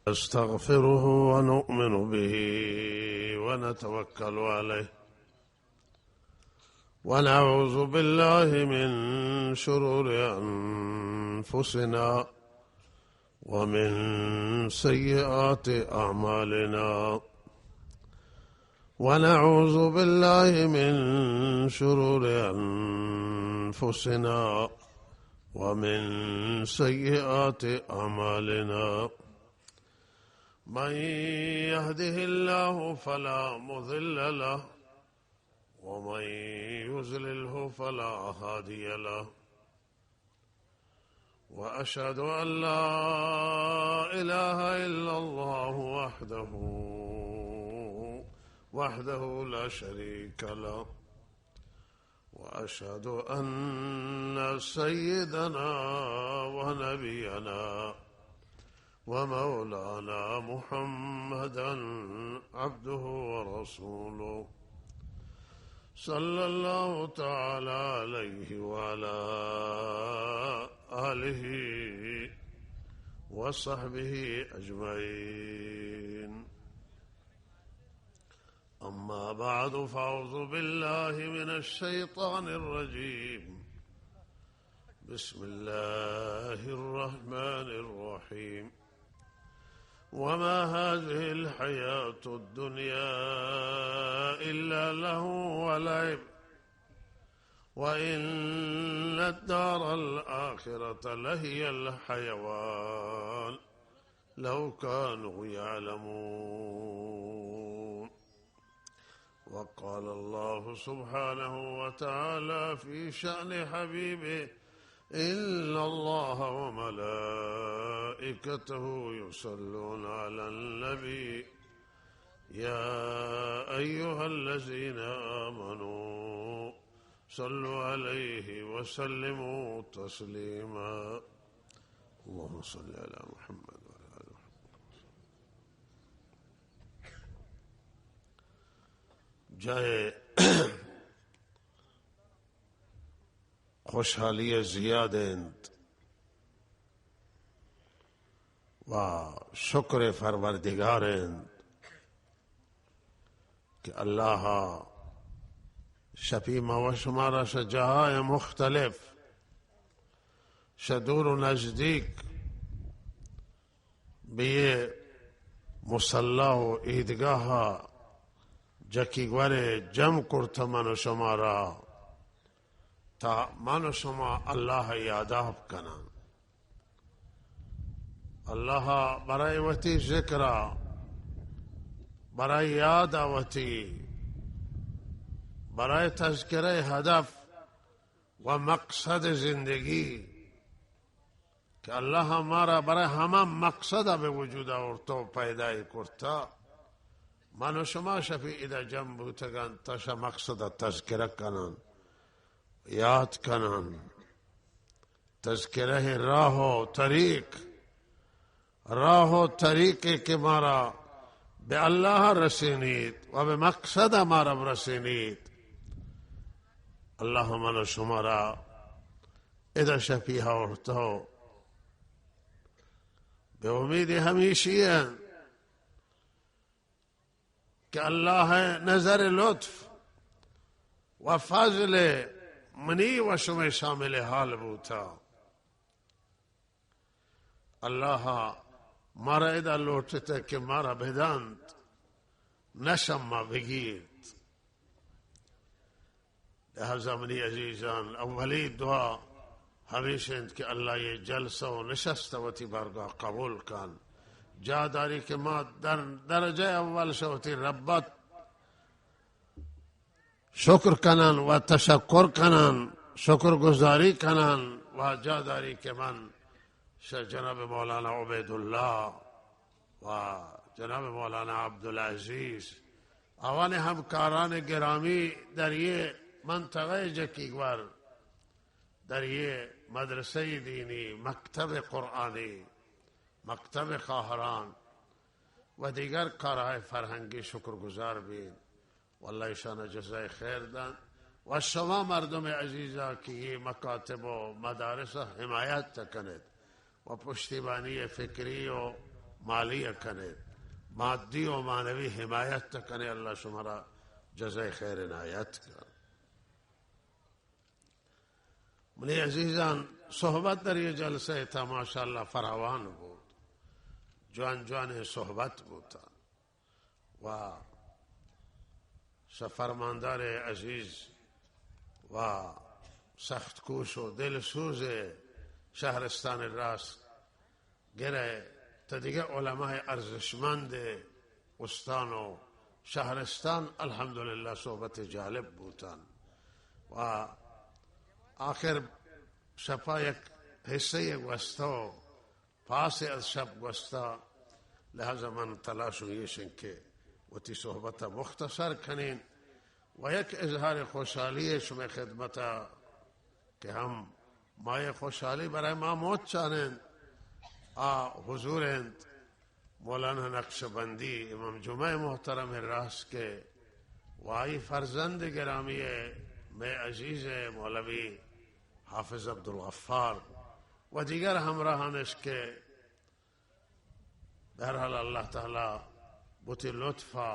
نستغفره ونؤمن به ونتوكل عليه ونعوذ بالله من شرور أنفسنا ومن سيئات أعمالنا ونعوذ بالله من شرور أنفسنا ومن سيئات أعمالنا من يهده الله فلا مضل له ومن يضلله فلا هادي له وأشهد أن لا إله إلا الله وحده لا شريك له وأشهد أن سيدنا ونبينا ومولانا محمدا عبده ورسوله صلى الله تعالى عليه وعلى آله وصحبه أجمعين أما بعد فأعوذ بالله من الشيطان الرجيم بسم الله الرحمن الرحيم وما هذه الحياة الدنيا إلا لهو ولعب وإن الدار الآخرة لهي الحيوان لو كانوا يعلمون وقال الله سبحانه وتعالى في شأن حبيبه إن الله وملائكته يصلون على النبي يا أيها الذين آمنوا صلوا عليه وسلموا تسليما اللهم صل على محمد وعلى آل محمد جاء خوشحالی زیادند و شکر پروردگارند که الله شفی ما و شما را جاهای مختلف دور و نزدیک به مصلا و عیدگاه جکیگوار جمع کرد من و شما را تا من و شما الله یادآب کنن الله برای وتی ذکر برای یاد وتی برای تذکره هدف و مقصد زندگی که الله ہمارا برای همه مقصد به وجود آورد و پیدا کرد من و شما شفیع اذا جمع بودگان تا مقصد تذکره کنن یاد کنن تذکره راه و طریقی که مارا به الله رسینید و به مقصد مارا رسینید الله من و شما را اذا شفیه آورد به امید همیشی که الله نظر لطف و فضل منی و شما شامل حال بوتا الله مارا اذا لوٹتا که مارا بداند نشم بگید لہذا منی عزیزان اولی دعا ہمیشہ کہ اللہ یہ جلسہ و نشست وتی بارگاہ قبول کن جا داری کہ ما در درجہ اول شوتی ربت شکر کنن و تشکر کنن شکر گزاری کنن و جا داری کہ من جناب مولانا عبیداللہ و جناب مولانا عبدالعزیز آوان همکاران گرامی در یہ منطقه جکیگوار در یہ مدرسه دینی مکتب قرآنی مکتب خواهران و دیگر کارهای فرهنگی شکرگزار بین والله ایشان جزای خیر دن و شما مردم عزیزا که یہ مکاتب و مدارس حمایت کنید و پشتیبانی فکری و مالی کنید، مادی و معنوی حمایت کنید. الله شما را جزای خیر عنایت کند. منی عزیزان، صحبت در یہ جلسه تا ماشاءالله فراوان بود، جوان جوان صحبت بود و فرماندار عزیز و سختکوش و دلسوز شهرستان راست گره تا دیگه علماء ارزشمند استان و شهرستان الحمدلله صحبت جالب بودن و آخر شفا یک حصه گوستا پاس از شب گوستا، لہذا من تلاش یشن که و تی صحبت مختصر کنین و یک اظهار خوشحالی شما خدمتا که هم مای خوشحالی برای ما موت چانند حضورند مولانا نقشبندی امام جمعه محترم راست کے وائی فرزند گرامی میں عزیز مولوی حافظ عبدالغفار و دیگر ہمراہانش کے بہرحال اللہ تعالی بوتی لطفا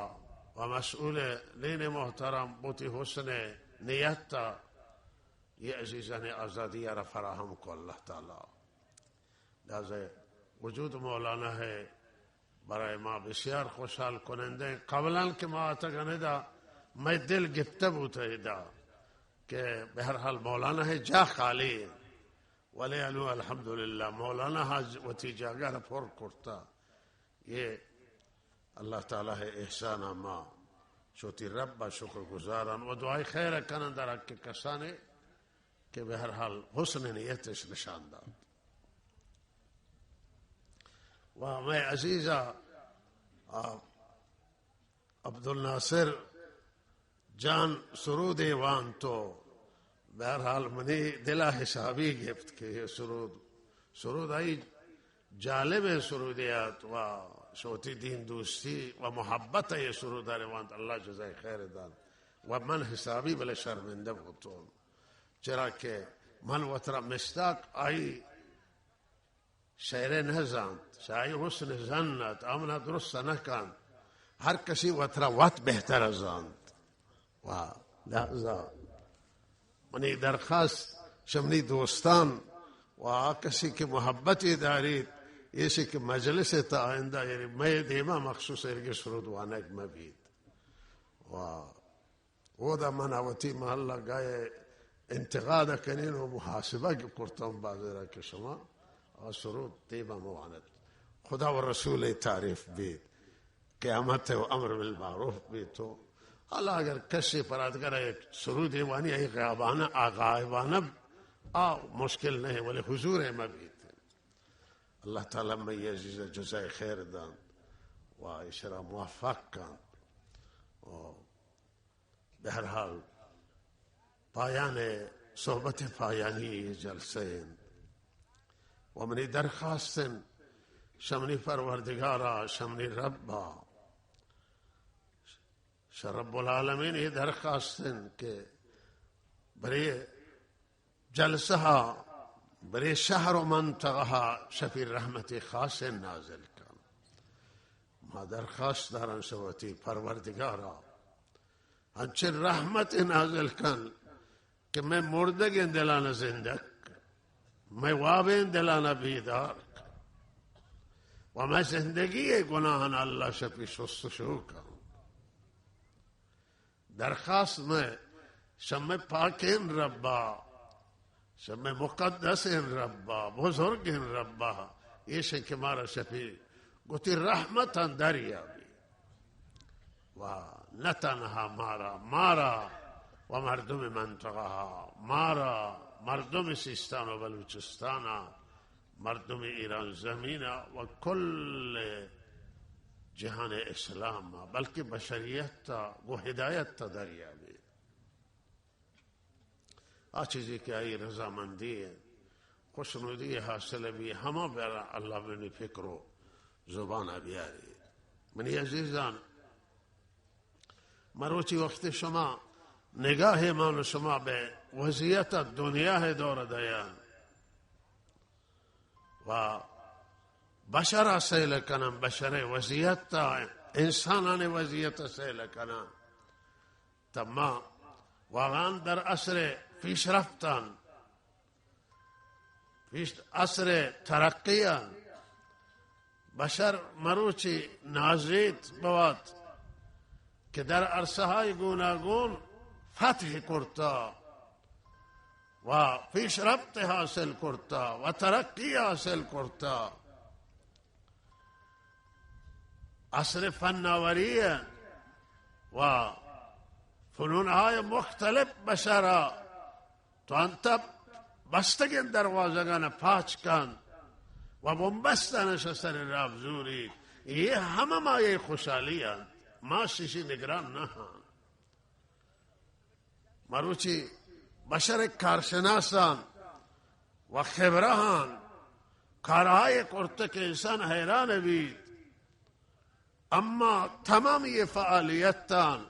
و مسئول لین محترم بوتی حسن نیتا یہ عزیزان آزادی را فراہم کو اللہ تعالی. لہذا وجود مولانا ہے برای ما بسیار خوشحال کننده. قبلا که ما آتگانه دا میں دل گفته بوده دا که بهرحال مولانا ہے جا خالی ولی انو الحمدلله مولانا و تی جاگه را پر کرتا. یہ اللہ تعالی ہے احسان ما شوتی رب شکر گزارن و دعای خیر کنن در حق کسانی که بهرحال حسن نیتش نشان داد. و میں عزیزہ عبدالناصر جان سرود ایوان تو بہرحال منی دلہ حسابی گفت کہ یہ سرود آئی جالب سرودیات و شوتی دین دوستی و محبت یہ سرود ایوان اللہ جزائے خیر دان و من حسابی بلے شرمندہ ہوتون چرا کہ من وطرہ مستاق آئی شعر نزاند شاعی حسن زنت امنا درست نکند هر کسی وطرہ وط بہتر زاند و لحظه منی درخواست شمنی دوستان و کسی که محبتی دارید ایسی که مجلس تا آئنده یعنی میں دیما مخصوص ارگی سرود وانک مبید و دا مناوتی محلہ گائے انتقاد کنین و محاسبه کرتم بازی را که شما سرود دیما مواند خدا و رسول تعریف بید قیامت و امر بالمعروف بید تو حالا اگر کسی پرادگر ایک سرود ایوانی ای غائبانہ مشکل نہیں ولی حضور مبید اللہ تعالی میں عزیز جزائے خیر دان و اشرا موفق کن و بہرحال پایان صحبت پایانی جلسے و منی درخواستن شمنی پروردگارا شمنی ربا رب العالمین یہ درخواستن کہ برے جلسہ برے شہر و منطقہ شفیر رحمت خاص نازل کن. ما درخواست دارن شوتی پروردگارا ہنچن رحمت نازل کن کہ میں مردگین دلانا زندگ میں وابین دلانا بیدار و میں زندگی گناہن اللہ شفی شستشو کن. درخواست میں شم پاکین ربا شم مقدسین ربا بزرگین ربا یہ شک مارا شفی گوتی رحمتا دریا بھی و نتنها مارا و مردم منطقہ مارا مردم سیستان و بلوچستان مردم ایران زمین و کل جہان اسلام بلکہ بشریت و ہدایت تا دریا بھی چیزی کہ آئی رضامندی خوشنودی حاصل بھی ہمیں بیارا اللہ منی فکر و زبان بیاری. منی عزیزان مروچی وقت شما نگاہ مان شما به وضعیت دنیا دور دیان و بشر سیل کنن، بشر وضعیت تا انسانان وضعیت سیل کنن. تما واقعا در عصر پیشرفتن، عصر ترقیان، بشر مروچی نازید بود که در عرصه های گوناگون فتح کرتا و پیشرفت حاصل کرتا و ترقی حاصل کرتا. عصر فناوری و فنون های مختلف بشر تو انت بستگین دروازگان پاچ کن و بمبستنش سر رافزوری. یہ همه مایه خوشحالی هست، ما شیشی نگران نه. مروچی بشر کارشناسان و خبرهان کارهای کرده که انسان حیران بید، اما تمامی فعالیتان،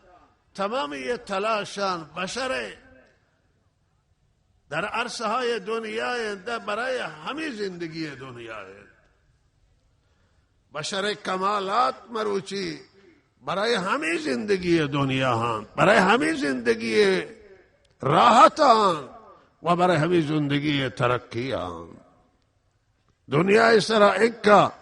تمامی تلاشان بشر در عرصه های دنیای برای همین زندگی دنیای بشر کمالات مروچی برای همین زندگی دنیا هم، برای همین زندگی راحت هم و برای همین زندگی ترقی هم. دنیا سرا اینکا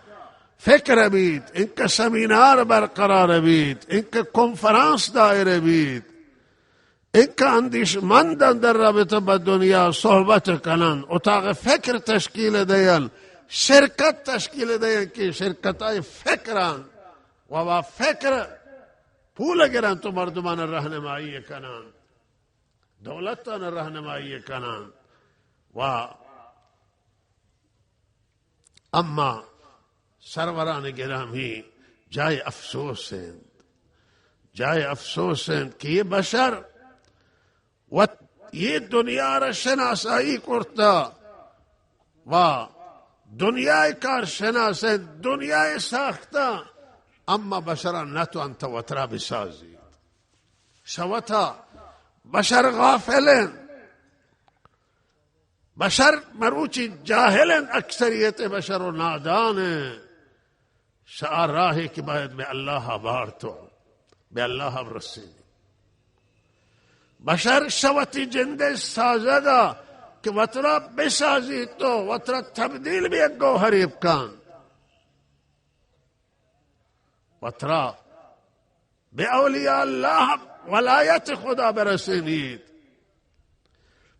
فکر بید، اینکا سمینار برقرار بید، اینکا کنفرانس دایر بید، اینکا اندیشمندان در رابطه با دنیا صحبت کنن، اتاق فکر تشکیل دین، شرکت تشکیل دین که شرکت های فکران و با فکر پول گرن تو مردمان رهنمایی کنن، دولتان رهنمایی کنن. و اما سروران گرامی جای افسوس ہیں، جای افسوس ہیں کہ یہ بشر و یہ دنیا را شناسایی کرتا و دنیای کار شناسه، دنیای ساختا، اما بشر نتو انت وطرا بسازی. شوتا بشر غافلن، بشر مروچی جاہلن، اکثریت بشر و نادان. شعار راہی کی باید بے اللہ بارتو، بے اللہ برسینی. بشر شوتی جندے سازدہ کہ وطرا بسازی تو وطرا تبدیل بھی ایک گوہر ابکان، وطرا بے اولیاء اللہ ولایت خدا برسینید.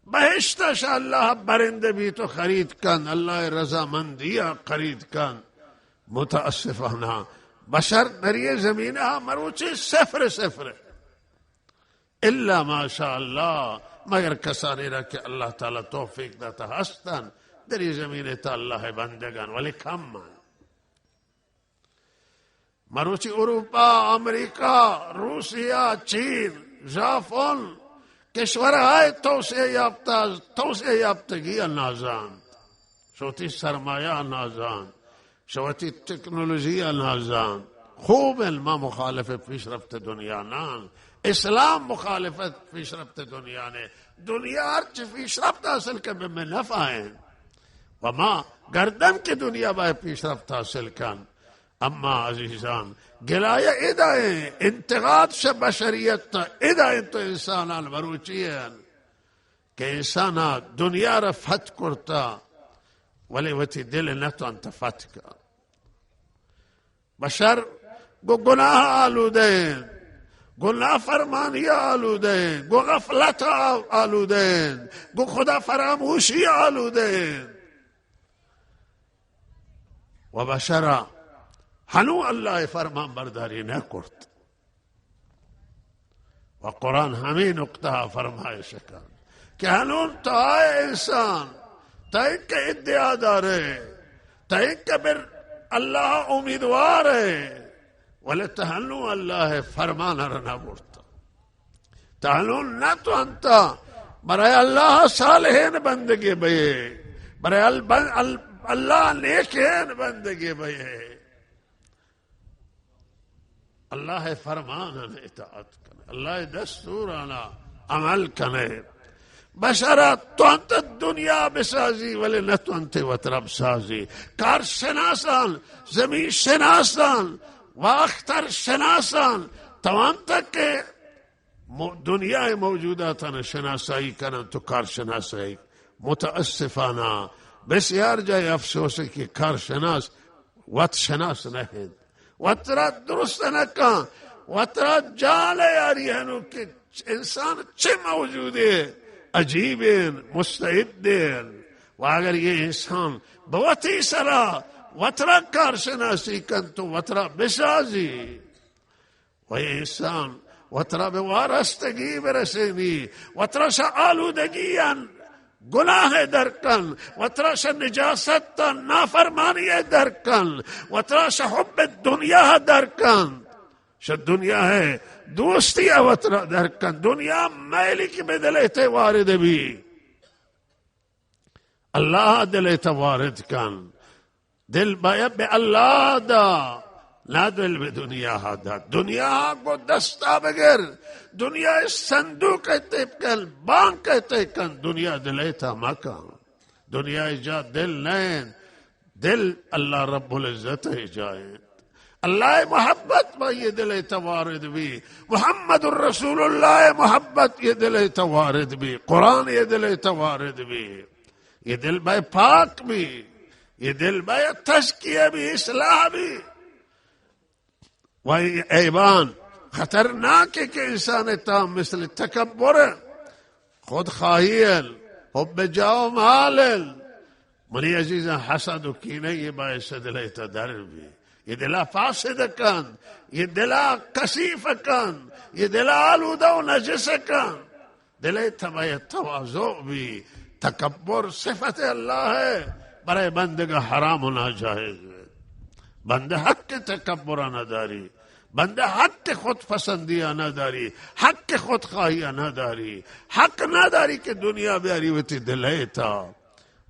بہشتش اللہ برنده بھی تو خرید کن، اللہ رضامندیہ خرید کن. متاسفانہ بشر در یہ زمینہ مروچی صفر صفر الا ما شاء اللہ، مگر کسانی را کہ اللہ تعالی توفیق داتا ہستن در یہ زمین تا اللہ بندگان، ولی کم من. مروچی اروپا، امریکہ، روسیہ، چین، ژاپن کشورهای توسعه یافتگی نازان، شوتی سرمایه نازان، شوتی تکنولوژی نازان. خوب ما مخالف پیشرفت دنیا نان، اسلام مخالفت پیشرفت دنیا نے. دنیا هرچی پیشرفت حاصل کن به نفع ہیں و ما گردن کی دنیا باید پیشرفت حاصل کن. اما عزیزان گلایه ادائیں انتقاد سے بشریت تا ادائیں تو انسانان مروچی ہیں کہ انسانا دنیا را فتح کرتا ولی وتی دل نتو انت فتح کر. بشر گو گناہ آلودین، گناہ فرمانی آلودین، گو غفلت آلودین، گو خدا فراموشی آلودین. و بشر ہنو اللہ فرمان برداری نہ کرت. و قرآن ہمیں نقطہ فرمائش کن کہ ہنون تو آئے انسان تا ایک ادعا دارے، تا ایک بر اللہ امیدوار ہے، ولی تہنو اللہ فرمان رنا برتا. تہنون نہ تو انتا برای اللہ صالحین بندگی بھئے، برای اللہ نیکین بندگی بھئے. اللہ فرمانا اطاعت کنے، اللہ دستورانا عمل کنے. بشرا تو انت دنیا بسازی ولی نه تو انت وطن بسازی. کارشناسان، زمین شناسان و اختر شناسان تمام تک که دنیای موجوداتان شناسایی کنن تو کارشناسایی. متاسفانه بسیار جای افسوسه که کارشناس وط شناس نهید، وط را درست نکن، وط را جان یاری هنو که انسان چه موجوده، عجیبین، مستعدین. و اگر یہ انسان بوتی سرا وط را کارشناسی کن تو وط را بسازی و یہ انسان وط را به وارستگی برسینی، وط را شا آلودگیان گناه درکن، وطراش نجاست نافرمانی درکن، وطراش حب دنیا درکن. شد دنیا ہے دوستی وطرا درکن، دنیا میلی کی به دلیت وارد بھی. اللہ دلیت وارد کن، دل باید به اللہ دا، نه دل به دنیا دا. دنیا کو دستا بگر، دنیا صندوق کہتے کن، بانک کہتے کن، دنیا دلیتا مکان. دنیا جا دل نہیں، دل اللہ رب العزت جائیں. اللہ محبت با یہ دلیتا وارد بھی، محمد الرسول اللہ محبت یہ دلیتا وارد بھی، قرآن یہ دلیتا وارد بھی. یہ دل بھائی پاک بھی، یہ دل بھائی تزکیہ بھی، اصلاح بھی. وہی ایوان خطرناک ہے کہ انسان تام مثل تکبر، خود خواہیل، حب جاو مالل. منی عزیزاں حسد و کینہ یہ باعث دلیتا در بھی. یہ دلا فاسد کن، یہ دلا کثیف کن، یہ دلا آلودہ و نجس کن. دلیتا باید تواضع بھی. تکبر صفت اللہ ہے، برای بندگا حرام و ناجائز ہے. بندہ حق تکبرہ نہ داری، بندہ حق خود پسندیہ نہ داری، حق خود خواہیہ نہ داری، حق نہ داری کہ دنیا بیاری وتی دلیتا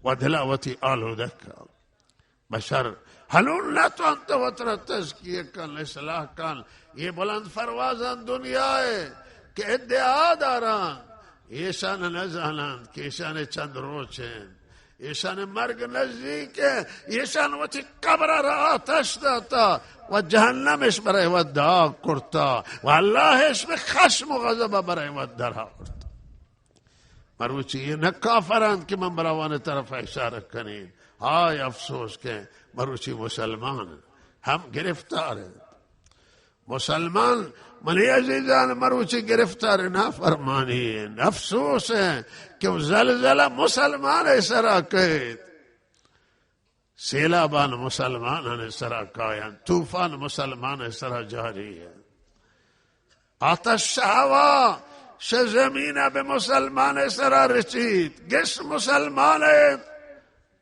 و دلاوتی آلودکا. بشر حلول نہ تو انت وطر تزکیہ کن، اصلاح کن. یہ بلند فروازان دنیا ہے کہ ادعا داران ایشان نزانند کہ ایشان چند روچ ہیں، ایشان مرگ نزدیک ہے، ایشان وتی قبر را آتش داتا و جہنمش برای ود آگ کرتا و اللہش به خشم و غضب برای ود در آورد. مروچی یہ نہ کافرند کہ من براوان طرف اشارہ کنین. ہائے افسوس کہ مروچی مسلمان ہم گرفتار ہیں. مسلمان منی عزیزان مروچی گرفتار نافرمانی ہیں. افسوس ہے کہ زلزلہ مسلمان سرا قید، سیلابان مسلمان سرا قائم، طوفان مسلمان سرا جاری ہے. آتش شہوا ش زمین به مسلمان سرا رسید. گس مسلمان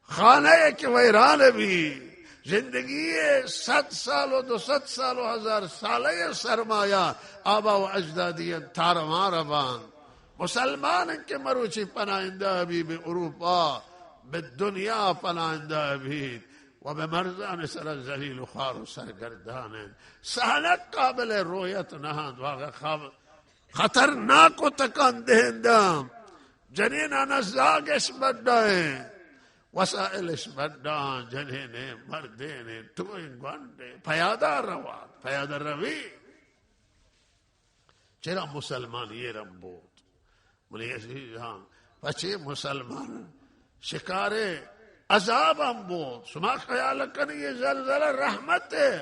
خانه که ویران بھی. زندگی 100 سال و 200 سال و 1000 ساله سرمایہ آبا و اجدادی تارمار بان. مسلمان کے مروچی پناہندہ بھی به اروپا به دنیا پناہندہ بھی و به مرزان سر ذلیل و خوار و سرگردان. سہنک قابل رویت نہاند واقع خواب خطرناک و تکان دہندہ. جنینانا زاگش بدائیں، وسائلش بدان، جنین مردین توئیں گوانڈے پیادہ روان، پیادہ روی. چرا مسلمان یہ رمبود منی عزیزان پچے مسلمان شکار عذاب ہم بود. شما خیال کنی یہ زلزلہ رحمت ہے،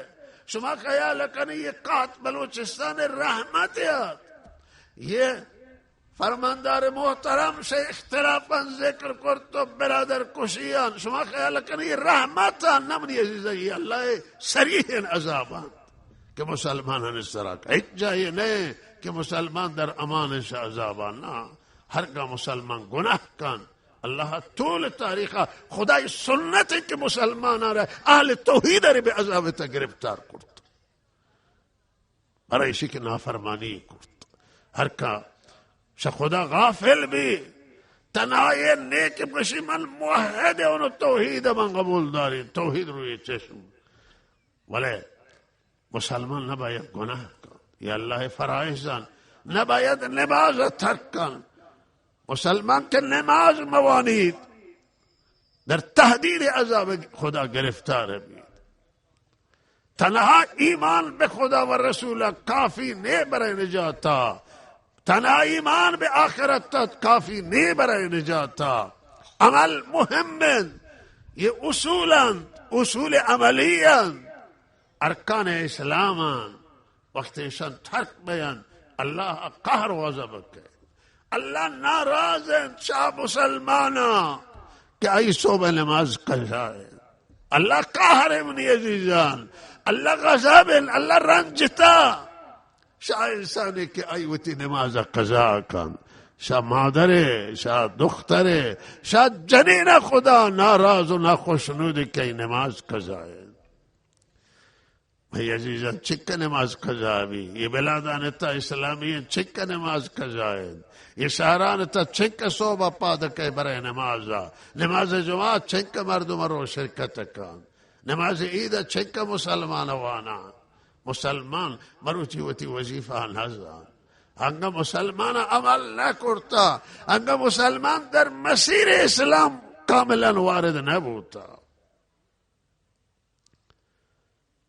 شما خیال کنی یہ قحط بلوچستان رحمت ہے. یہ فرماندار محترم سے اختلافاً ذکر کر تو برادر کشیان شما خیال کنی یہ رحمتان نمنی عزیزہ یہ اللہ سریح عذابان کہ مسلمان اس طرح کا ایک جائے نہیں کہ مسلمان در امان سے عذابان نہ ہرگاہ مسلمان گناہ کن. اللہ طول تاریخہ خدای سنت ہے کہ مسلمان آ رہا ہے اہل توحید ری بے عذاب تا گرفتار کرتا برای اسی کی نافرمانی کرتا. ہر کا خدا غافل بھی تنہائی نیک بشی من موحد ہے انہوں توحید من قبول داری توحید روی چشم. ولی مسلمان نباید گناہ کن، یا اللہ فرائضان نباید نماز ترک کن. مسلمان که نماز موانید در تهدید عذاب خدا گرفتار بید. تنها ایمان به خدا و رسول کافی نه برای نجات، تنها ایمان به آخرت کافی نه برای نجات. عمل مهمند، یہ اصول عملیان، ارکان اسلامان. وقتی ایشان ترک بیان اللہ قهر و غضب که اللہ ناراض شاہ مسلمانا کہ ای صبح نماز قضائے. اللہ قهر منی عزیزان، اللہ غضب، اللہ رنجتا شاہ انسانی کہ ای وتی نماز قضا کن. شاہ مادر، شاہ دختر، شاہ جنین خدا ناراض و ناخوشنود کہ نماز قضائے. بھئی عزیزان چک نماز قضا بھی، یہ بلادانتا اسلامی چک نماز قضا ہے، یہ شہرانتا چک صوبہ پادکے برای نماز جماعت چک مردم رو شرکت کن، نماز عید چک مسلمان وانا مسلمان مروچی وتی وظیفہ نزان. انگا مسلمان عمل نہ کرتا، انگا مسلمان در مسیر اسلام کاملا وارد نہ بوتا.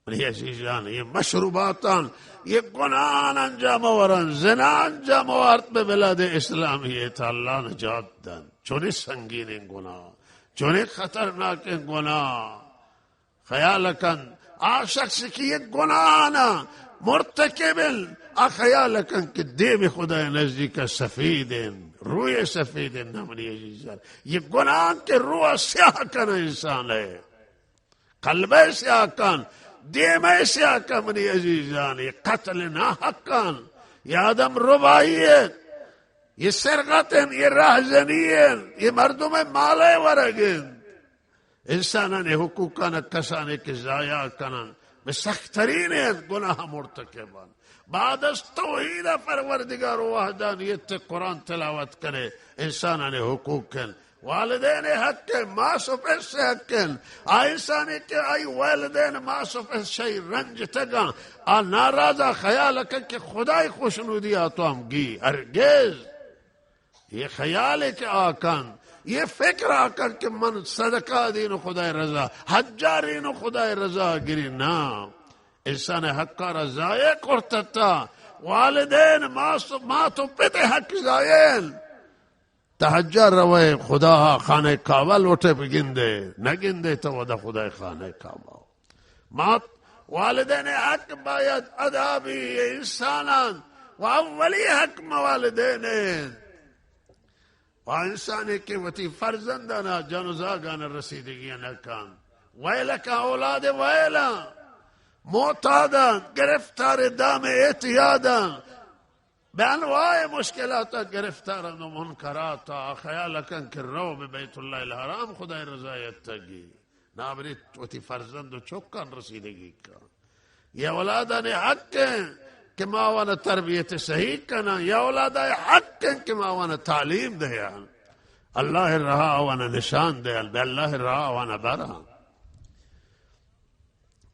یہ عزیزان، یہ مشروباتان، یہ گناہان انجام ورن، زنا انجام ورد به بلاد اسلامیت. اللہ نجات دن. چونی سنگین این گناہ، چونی خطرناک این گناہ. خیال کن آ شخص کی یہ گناہانا مرتکبل، آ خیال کن کہ دیم خدا نزدیک سفیدن، روی سفیدن. نمانی عزیزان، یہ گناہ کے روح سیاہ کن انسان ہے، قلب سیاہ کن، دیم سیاہ کن. منی عزیزان، یہ قتل ناحقان، یہ آدم ربائیت، یہ سرقتن، یہ راہزنین، یہ مردم مالے ورگن. انسانان حقوقان کسانے کے ضائع کنن به سخترین گناہ مرتکبان. بعد از توحید پروردگار و وحدانیت قرآن تلاوت کرے انسانان حقوق کن، والدین حق کے ماس و پیس سے حق کن. انسانی کے آئی والدین ماس و پیس شئی رنج تگا آ ناراضا خیال کن کہ خدای خوشنودی آتو ہم گی. ہرگز یہ خیال ہے کہ آکن، یہ فکر آکن کہ من صدقہ دین خدای رضا، حجارین خدای رضا گری. نا انسان حقا را ضائع کرتا، والدین ما تو پتے حق ضائع. تحجر روئے خدا خانه کعبه لوٹے بگنده، نگنده تو ودا خدای خانه کعبه. ما والدین حق باید ادا بھی انسانان، و اولی حق والدین. و انسانی که وتی فرزندانا جانوزاگان رسیدگی نکن. ویلک اولاد ویلا، معتادن، گرفتار دام اعتیادن، به انواع مشکلات گرفتارن و منکراتا. خیال کن که رو به بیت الله الحرام خدای رضایت تگی، نابرید وتی فرزند و چکن رسیدگی کن. یا اولادان حق کہ ماوانا تربیت صحیح کنا، یا اولادای حق کہ ماوانا تعلیم دیان، اللہ رہا وانا نشان دیان، بے اللہ رہا وانا برا.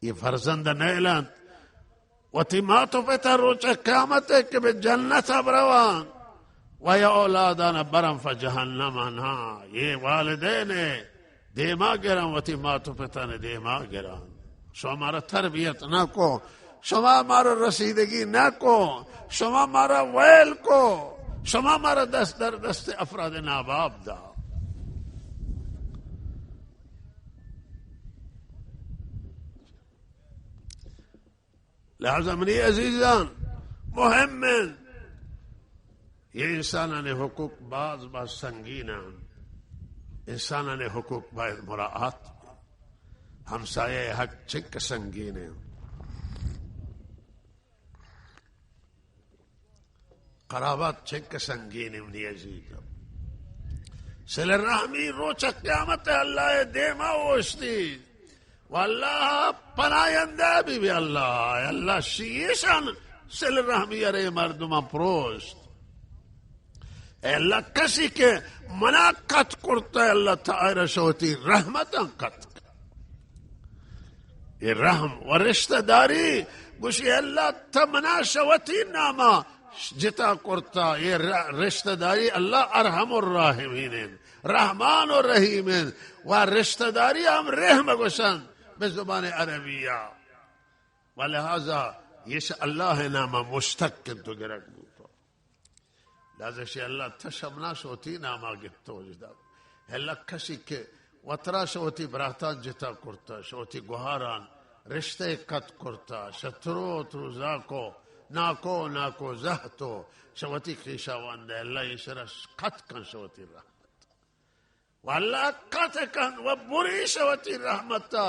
یہ فرزند نیلان وتی ما تو پتا روچ قیامت ہے کہ بے جنت ابروان، و یا اولادانا برم فجہنم انہا. یہ والدین دیما گران وتی ما تو پتا نے دیما گران. شما مارا تربیت نہ کو، شما مارا رسیدگی نہ کو، شما مارا ویل کو، شما مارا دست در دست افراد ناباب دا. لہذا منی عزیزان مهم یہ انسانان حقوق بعض سنگینان، انسانان حقوق باید مراعات. همسایه حق چک سنگینه، قرابات چک سنگینه. منی عزیزان صل الرحمی روچ قیامت اللہ دیما وشتی، واللہ پناینده بی اللہ. اللہ شیشان صل الرحمی ارے مردم پروست. اللہ کسی کے منا قط کرتا ہے اللہ تعالی شوتی رحمتا قط. یہ رحم و رشتہ داری گوشی اللہ تمنا شوتی ناما جتا کرتا یہ رشتہ داری اللہ ارحم الراحمین رحمان الرحیم و رشتہ داری ہم رحم گوشن بزبان عربیہ ولہذا یہ اللہ نامہ مشتق تو گرک بوتا لہذا شی اللہ تشمنا شوتی نامہ گفتو جدا اللہ کسی کے وطرا شوتی براتان جتا کرتا شوتی گوھاران رشتے قط کرتا شترو تروزا کو ناکو زہتو شوتی خیشا واندے اللہ یشرا قط کن شوتی رحمت واللہ قط کن و بری شوتی رحمتا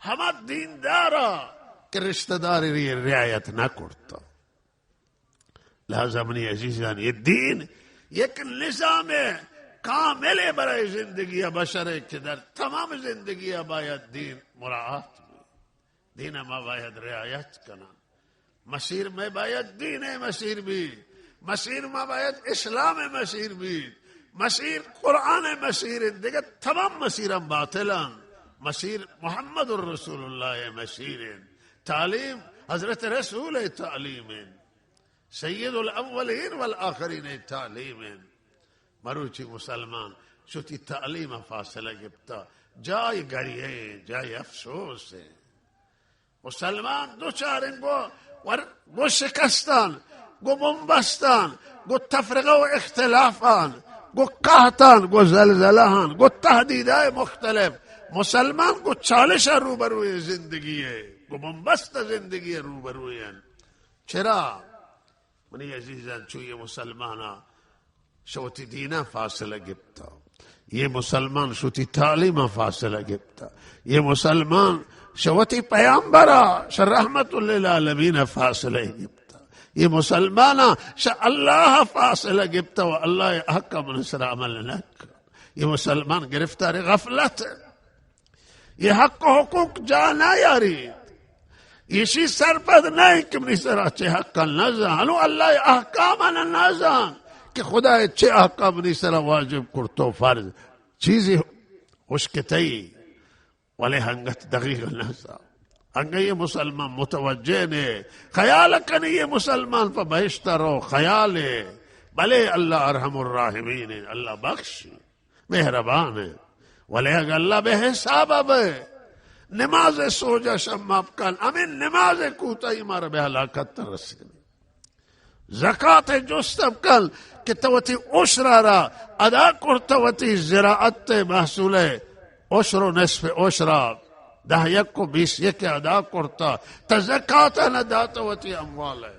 ہمت دین دارا کہ رشتہ داری رعایت نہ کرتا لہذا منی عزیزان یہ دین یک نظام کامل برای زندگی بشر که در تمام زندگی باید دین مراعات دین ما باید رعایت کنن مسیر میں باید دین مسیر بھی مسیر ما باید اسلام مسیر بھی مسیر قرآن مسیر دیگر تمام مسیرم باطلان مسیر محمد الرسول اللہ مسیر تعلیم حضرت رسول تعلیم سید الاولین والآخرین تعلیم مروچی مسلمان شتی تعلیم فاصلہ گبتا جای گریه جای افسوس ہے مسلمان دو چارن گو شکستان گو بمبستان گو تفرقه و اختلافان گو قحطان گو زلزلهان گو تهدیدهای مختلف مسلمان گو چالش روبروی زندگیه گو بمبست زندگی روبروی چرا منی عزیزان چوی مسلمانا شوتی دینا فاصلہ گبتا یہ مسلمان شوتی تعلیم فاصلہ گبتا یہ مسلمان شوتی پیامبرا رحمت للعالمین فاصلہ گبتا یہ مسلمانا اللہ فاصلہ گبتا و اللہ حق منصر عمل نک یہ مسلمان گرفتار غفلت یہ حق و حقوق جانا یارید یہ سرپد نہیں کہ منصر اچھے حق نزان ہلو اللہ احکامنا نزان کہ خدا چه احکام نیسر واجب کرتو فرض چیزی خوشکتی ولی ہنگت دقیق نحسا ہنگا یہ مسلمان متوجہ نے خیال کنی یہ مسلمان پا بہشتہ رو خیال ہے بلے اللہ ارحم الراحمین اللہ بخش مہربان ہے ولی اگر اللہ بے حساب اب نماز سوجا شماب کن امین نماز کوتا ہی مارا بے ہلاکت ترسید زکاة جستب کل کہ توتی عشرہ را ادا کرتا وتی زراعت محصول عشر و نصف عشرہ 10 کو 20 ادا کرتا تا زکاة نداتا وتی اموال ہے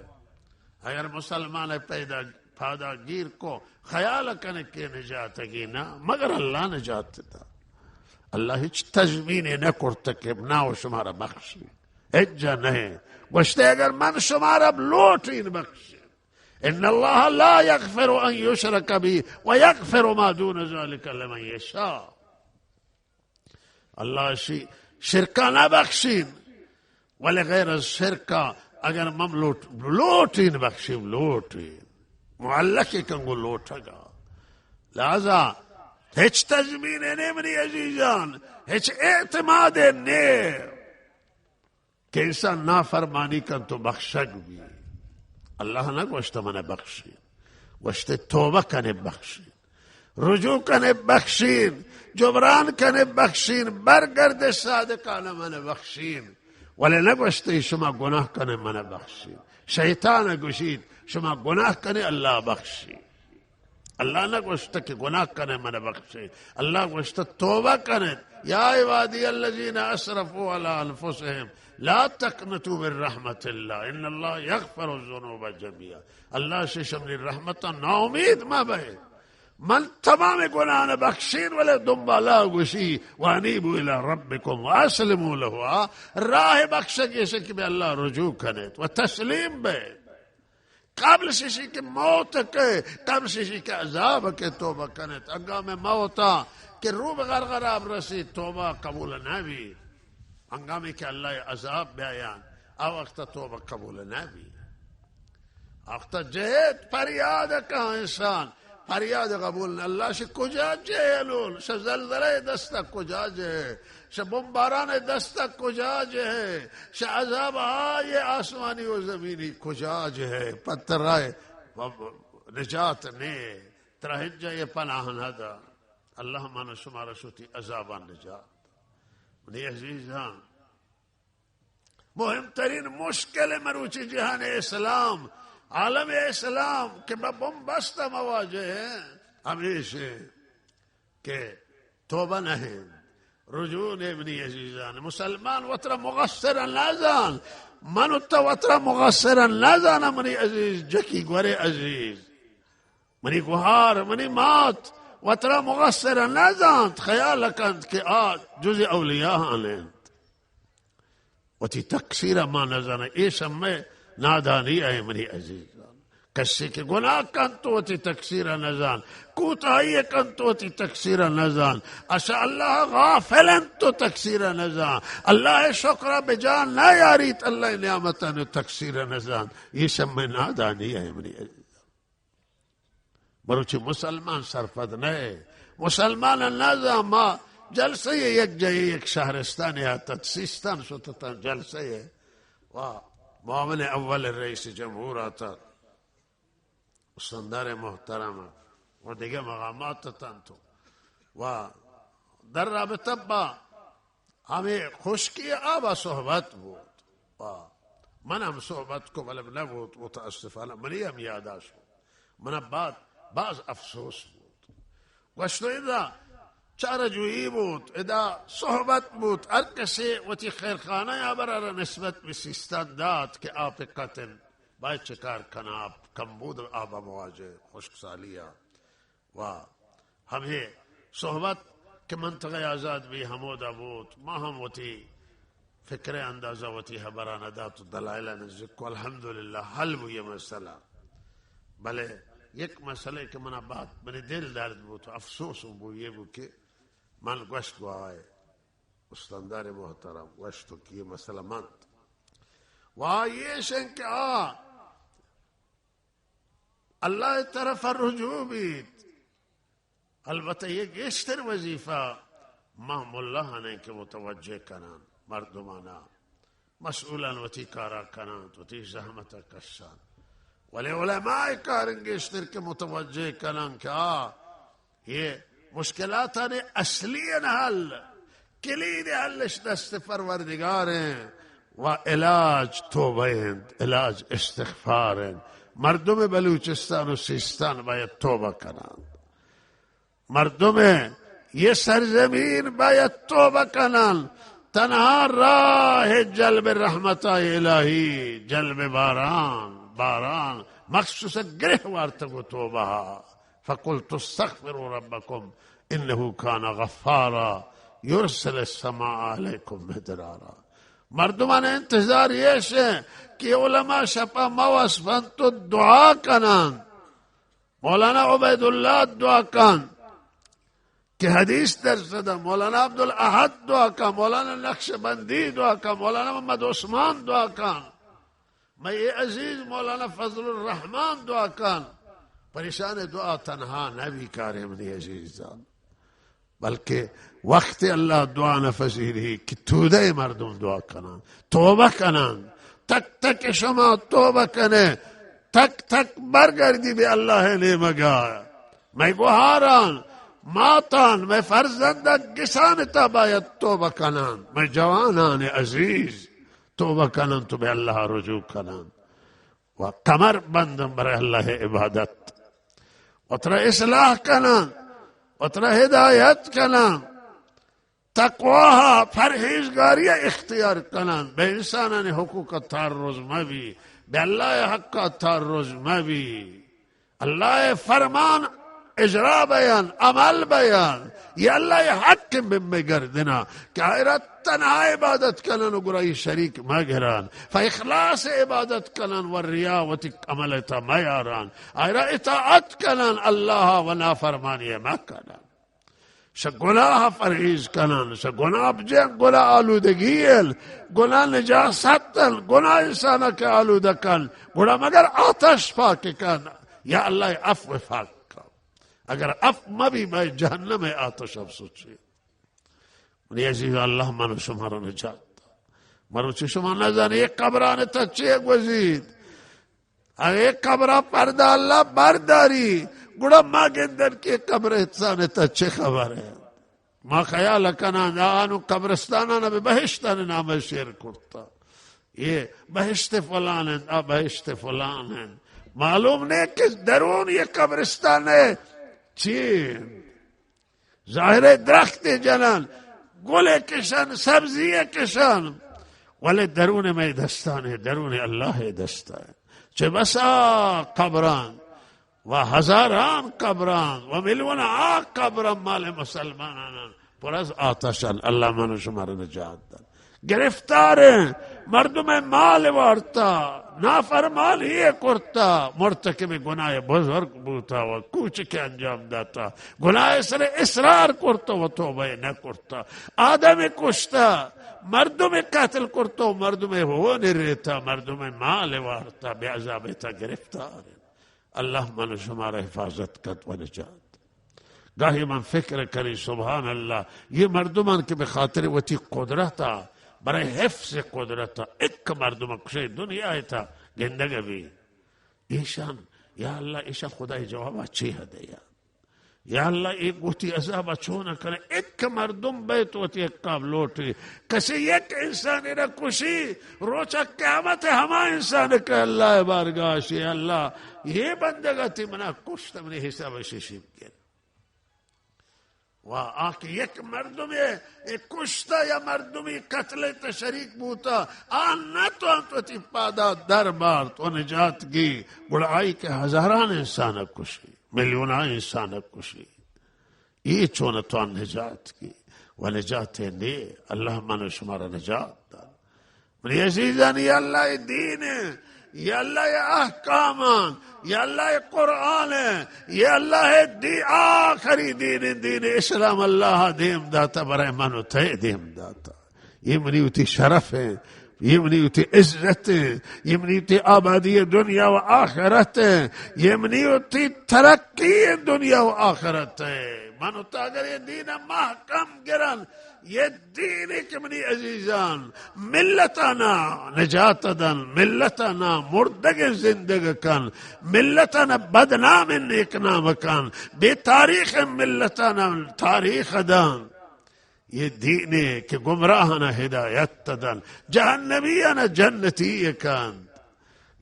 اگر مسلمان پیدا گیر کو خیال کرنے کے نجات گی نا مگر اللہ نجات دیتا اللہ ہیچ تجمین نہ کرتا کہ ناو شمارا بخشی اجا نہیں گوشتے اگر من شمارا لوٹین بخشی ان اللہ لا یغفر ان یشرک بھی ویغفر ما دون ذلك لمن یشاء اللہ شرکا نہ بخشین ولی غیر از شرکا اگر مم لوٹین بخشیم لوٹین معلقی کنگو لوٹا گا لہذا ہیچ تجمین نے منی عزیزان ہیچ اعتماد نے کہ انسان نافرمانی کن تو بخشک بھی اللہ نہ گوشت من بخشین گوشت توبہ کن بخشین رجوع کن بخشین جبران کن بخشین برگرد صادقان من بخشین ولی نہ گوشت شما گناہ کن من بخشین شیطان گوشید شما گناہ کن اللہ بخشین اللہ نہ گوشت کہ گناہ کن من بخشین اللہ گوشت توبہ کن یا عبادی الذین اسرفوا علی انفسهم لا تقنطوا من رحمت اللہ ان اللہ یغفر الذنوب جميعا اللہ سے شمل رحمت نا امید ما بے من تمام گناہ بخشین ولی دنبالا گوشی وانیبوا الى ربکم واسلموا له راہ بخشگی سے کہ اللہ رجوع کنید و تسلیم بے قبل شیشی کے موت کے قبل شیشی کے عذاب کے توبہ کنید انگام موتا کہ روح غرغراب رسی توبہ قبول نبی ہنگامی کہ اللہ عذاب بیان او وقت توبہ قبول نبی وقت جہد فریاد کا انسان فریاد قبول نه. الله ش کجا جهلون، ش زلزله دست کجا جه، ش بمباران دست کجا جه، ش عذاب های آسمانی و زمینی کجا جه. پتر رائے نجات نه ترهج جای پناه ندا. الله من شما رسوتی عذابان نجات. منی عزیزان مهمترین مشکل مروچ جهان اسلام، عالم اسلام که با بمبست مواجه ہیں ہمیشہ کہ توبہ نہیں رجوع ابنی عزیزان. مسلمان وطرہ مغسرا نازان من وطرہ مغسرا نازان منی عزیز جکی گوری عزیز منی گوہار منی مات وطرہ مغسرا نازان خیال کند کہ جز اولیاء آنند وتی تقصیر ما نزانه ایش میں نادانی ہے منی عزیزان. کسی کے گناہ کن تو وتی تقصیر نزان، کوتاہی کن تو وتی تقصیر نزان، اشا اللہ غافلن تو تقصیر نزان، اللہ شکر بجان نہ یاریت اللہ نعمتن تقصیر نزان. یہ شم میں نادانی ہے منی عزیزان. بروچی مسلمان سرفد نہیں مسلمان نازان ما جلسه یک جای یک شهرستان یا سیستان شدتن جلسه و معاون اول رئیس جمهور آتا استاندار محترم و دیگه مقامات تن تو و در رابطه با همه خشکی آب صحبت بود و من هم صحبت کو ولی نبود متاسفانه منی هم یاداش بود. من بعض افسوس بود گوشتو ایدا چاره جویی بود، ادا صحبت بود. هر کسی وتی خیرخانه یا برای نسبت به سیستان داد که آب قطن باید چکار کنه. آب کم بود آب مواجه خشک سالیا و همه صحبت که منطقه آزاد بھی همودا بود. ما هم وتی فکر اندازه وتی خبرانه داد و دلائل نزدیک و الحمدلله حل بود یہ مسئله. بله یک مسئله که من بعد من دل درد بود و افسوس بود یہ بود که من گوشت کو آئے استاندار محترم گوشتو کی یہ مسئلہ مند و یہ شن کہ اللہ طرف رجوع بیت. البتہ یہ گیشتر وظیفہ مہم اللہ نے کہ متوجہ کنان مردمانا مسئولا وتی کارا کنان وتی زحمت کشان ولی علماء کارن گیشتر کہ متوجہ کنان کہ یہ مشکلات اصلی حل کلید حلش دست پروردگار ہیں و علاج توبہ علاج استغفار. مردم بلوچستان و سیستان باید توبہ کنند. مردم یہ سرزمین باید توبہ کنند. تنها راہ جلب رحمت الہی جلب باران مخصوص گرہ وارتگو توبہ. فقلت استغفروا ربكم انه كان غفارا يرسل السماء عليكم مدرارا. مردمان انتظار یہ ہے کہ علماء شپا مواسفن تو دعا کنان. مولانا عبید اللہ دعا کن کہ حدیث درس دا، مولانا عبدالاحد دعا کن، مولانا نقشبندی دعا کن، مولانا محمد عثمان دعا کن، میں عزیز مولانا فضل الرحمن دعا کن. پریشان دعا تنہا نبی کارے منی عزیزان بلکہ وقت اللہ دعا نفذیری کہ تودے مردم دعا کنن توبہ کنن. تک تک شما توبہ کنے تک تک برگردی بے اللہ نے مگا. میں گوہاران ماتان میں فرزندہ گسانتا باید توبہ کنن. میں جوانان عزیز توبہ کنن تو بے اللہ رجوع کنن و کمر بندن برای اللہ عبادت وترى اصلاح کنن وترى ہدایت کنن تقواها پرہیزگاری اختیار کنن. بے انسانان حقوق تعرض مبی، بے اللہ حق تعرض مبی. اللہ فرمان اجرا بیان عمل بیان یہ اللہ حق میں گردنا کہ غیرت تنہا عبادت کنن و گرائی شریک مگران. فاخلاص عبادت کنن و ریاوت عملتا میاران. غیر اطاعت کنن اللہ و نافرمانی مکنن. گناہ پرہیز کنن. گناہ بجن گناہ آلودگیل گناہ نجاستن گناہ انسانا کے آلودہ کن گناہ مگر آتش پاک کن. یا اللہ عفو پاک کن. اگر اف مبی به جهنم آتش افسوچی. منی عزیز الله منو شما رو نجات داد. منو چه شما نزنی یک قبران تا چه گوزید اگر یک قبران پرده الله برداری گوڑا ما گندن که قبر انسان تا چه خبره ما خیال کنن آنو قبرستانانا به بهشتان نام شیر کرتا یہ بہشت فلان ہیں بہشت فلان ہیں معلوم نہیں کہ درون یہ قبرستان ہے چین ظاہر درخت جنان گل کشن سبزی کشن ولی درون میں دستان ہے درون اللہ دستان ہے چه بسا قبران و هزاران قبران و میلیون قبران مال مسلمانان پر از آتشان. الله منو شما رو نجات داد. گرفتار مردم مال وارتا نافرمانی کرتا مرتکب گناه بزرگ بوتا و کوچک انجام داتا گناه سر اصرار کرتا و توبه نکرتا آدم کشتا مردم قتل کرتا و مردم هون ریتا مردم مال وارتا بی عذابتا گرفتار. الله من شما را حفاظت کد و نجات. گاهی من فکر کری سبحان الله یہ مردمان که به خاطر وتی قدرتا برای حفظ قدرتا ایک مردم کشه دنیا تا گندگه بی ایشان یا الله ایشان خدای جواب اچھی هده یا الله ایک وتی عذاب چونه کنه ایک مردم بیت وتی اقاب لوٹی کسی یک انسانی را کشی روچا قیامت ہما انسان که اللہ بارگاشی اللہ یہ بندگا تی منا کشت منی حساب ششیب گیر و آکه یک مردمی کشتا یا مردمی قتل تشریک بوتا آن نتوان تو تی پادا در بارت و نجات گی بڑائی که هزاران انسان کشی میلیون انسان کشی یہ چون تو نجات کی و نجات نی اللہ من شما را نجات داد. من عزیزان یا اللہ دین ہے یا اللہ احکامان یا اللہ قرآن ہے یا اللہ دی آخری دین دین اسلام اللہ دیم داتا برای منو تے دیم داتا. یہ منیوتی شرف ہے یہ منیوتی عزت ہے یہ منیوتی آبادی دنیا و آخرت ہے یہ منیوتی ترقی دنیا و آخرت ہے. منو تا اگر یہ دین محکم گرن یہ دین کہ منی عزیزان ملتنا نجات دن ملتنا مردگ زندگ کن ملتنا بدنام نیک نام کن بے تاریخ ملتنا تاریخ دن. یہ دین ہے کہ گمراہنا ہدایت دن جہنمیانا جنتی کن.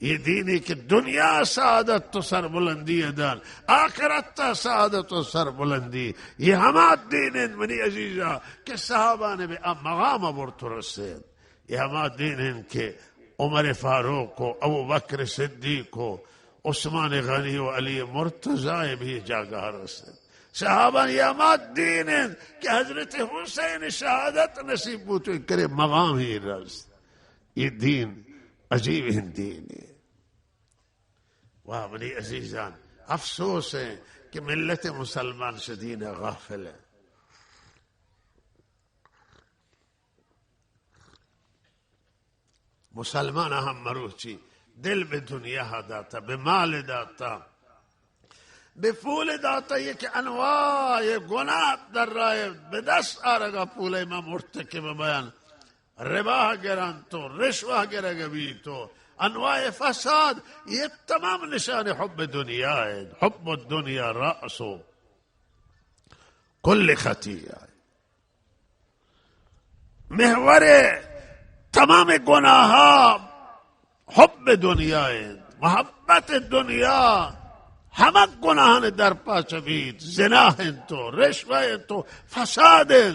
یہ دینی کہ دنیا سعادت تو سر بلندی دان آخرت تا سعادت و سر بلندی. یہ ہما دین منی عزیزہ کہ صحابہ نے بے مقام برتو رسید. یہ ہما دین کہ عمر فاروق کو ابو بکر صدیق کو عثمان غنی و علی مرتضی بھی جاگہ رسید. صحابہ یہ ہما دین کہ حضرت حسین شہادت نصیب بوتو کرے مقام ہی رسید. یہ دین عجیب دین ہے. واہ منی عزیزان افسوس ہے کہ ملت مسلمان سے دین غافل ہے. مسلمان ہم مروچی دل به دنیا داتا به مال داتا به پول داتا یہ کہ انواع گناہ در رائے به دست آرگا پول ما مرتکب بیان ربا گران تو رشوہ گرگا بھی تو انواع فساد یہ تمام نشان حب دنیا ہے. حب الدنیا رأس کل خطیہ محور تمام گناہ حب دنیا ہے. محبت دنیا ہمہ گناہن در پا چبید زنا ہیں تو رشوہ ہیں تو فساد ہیں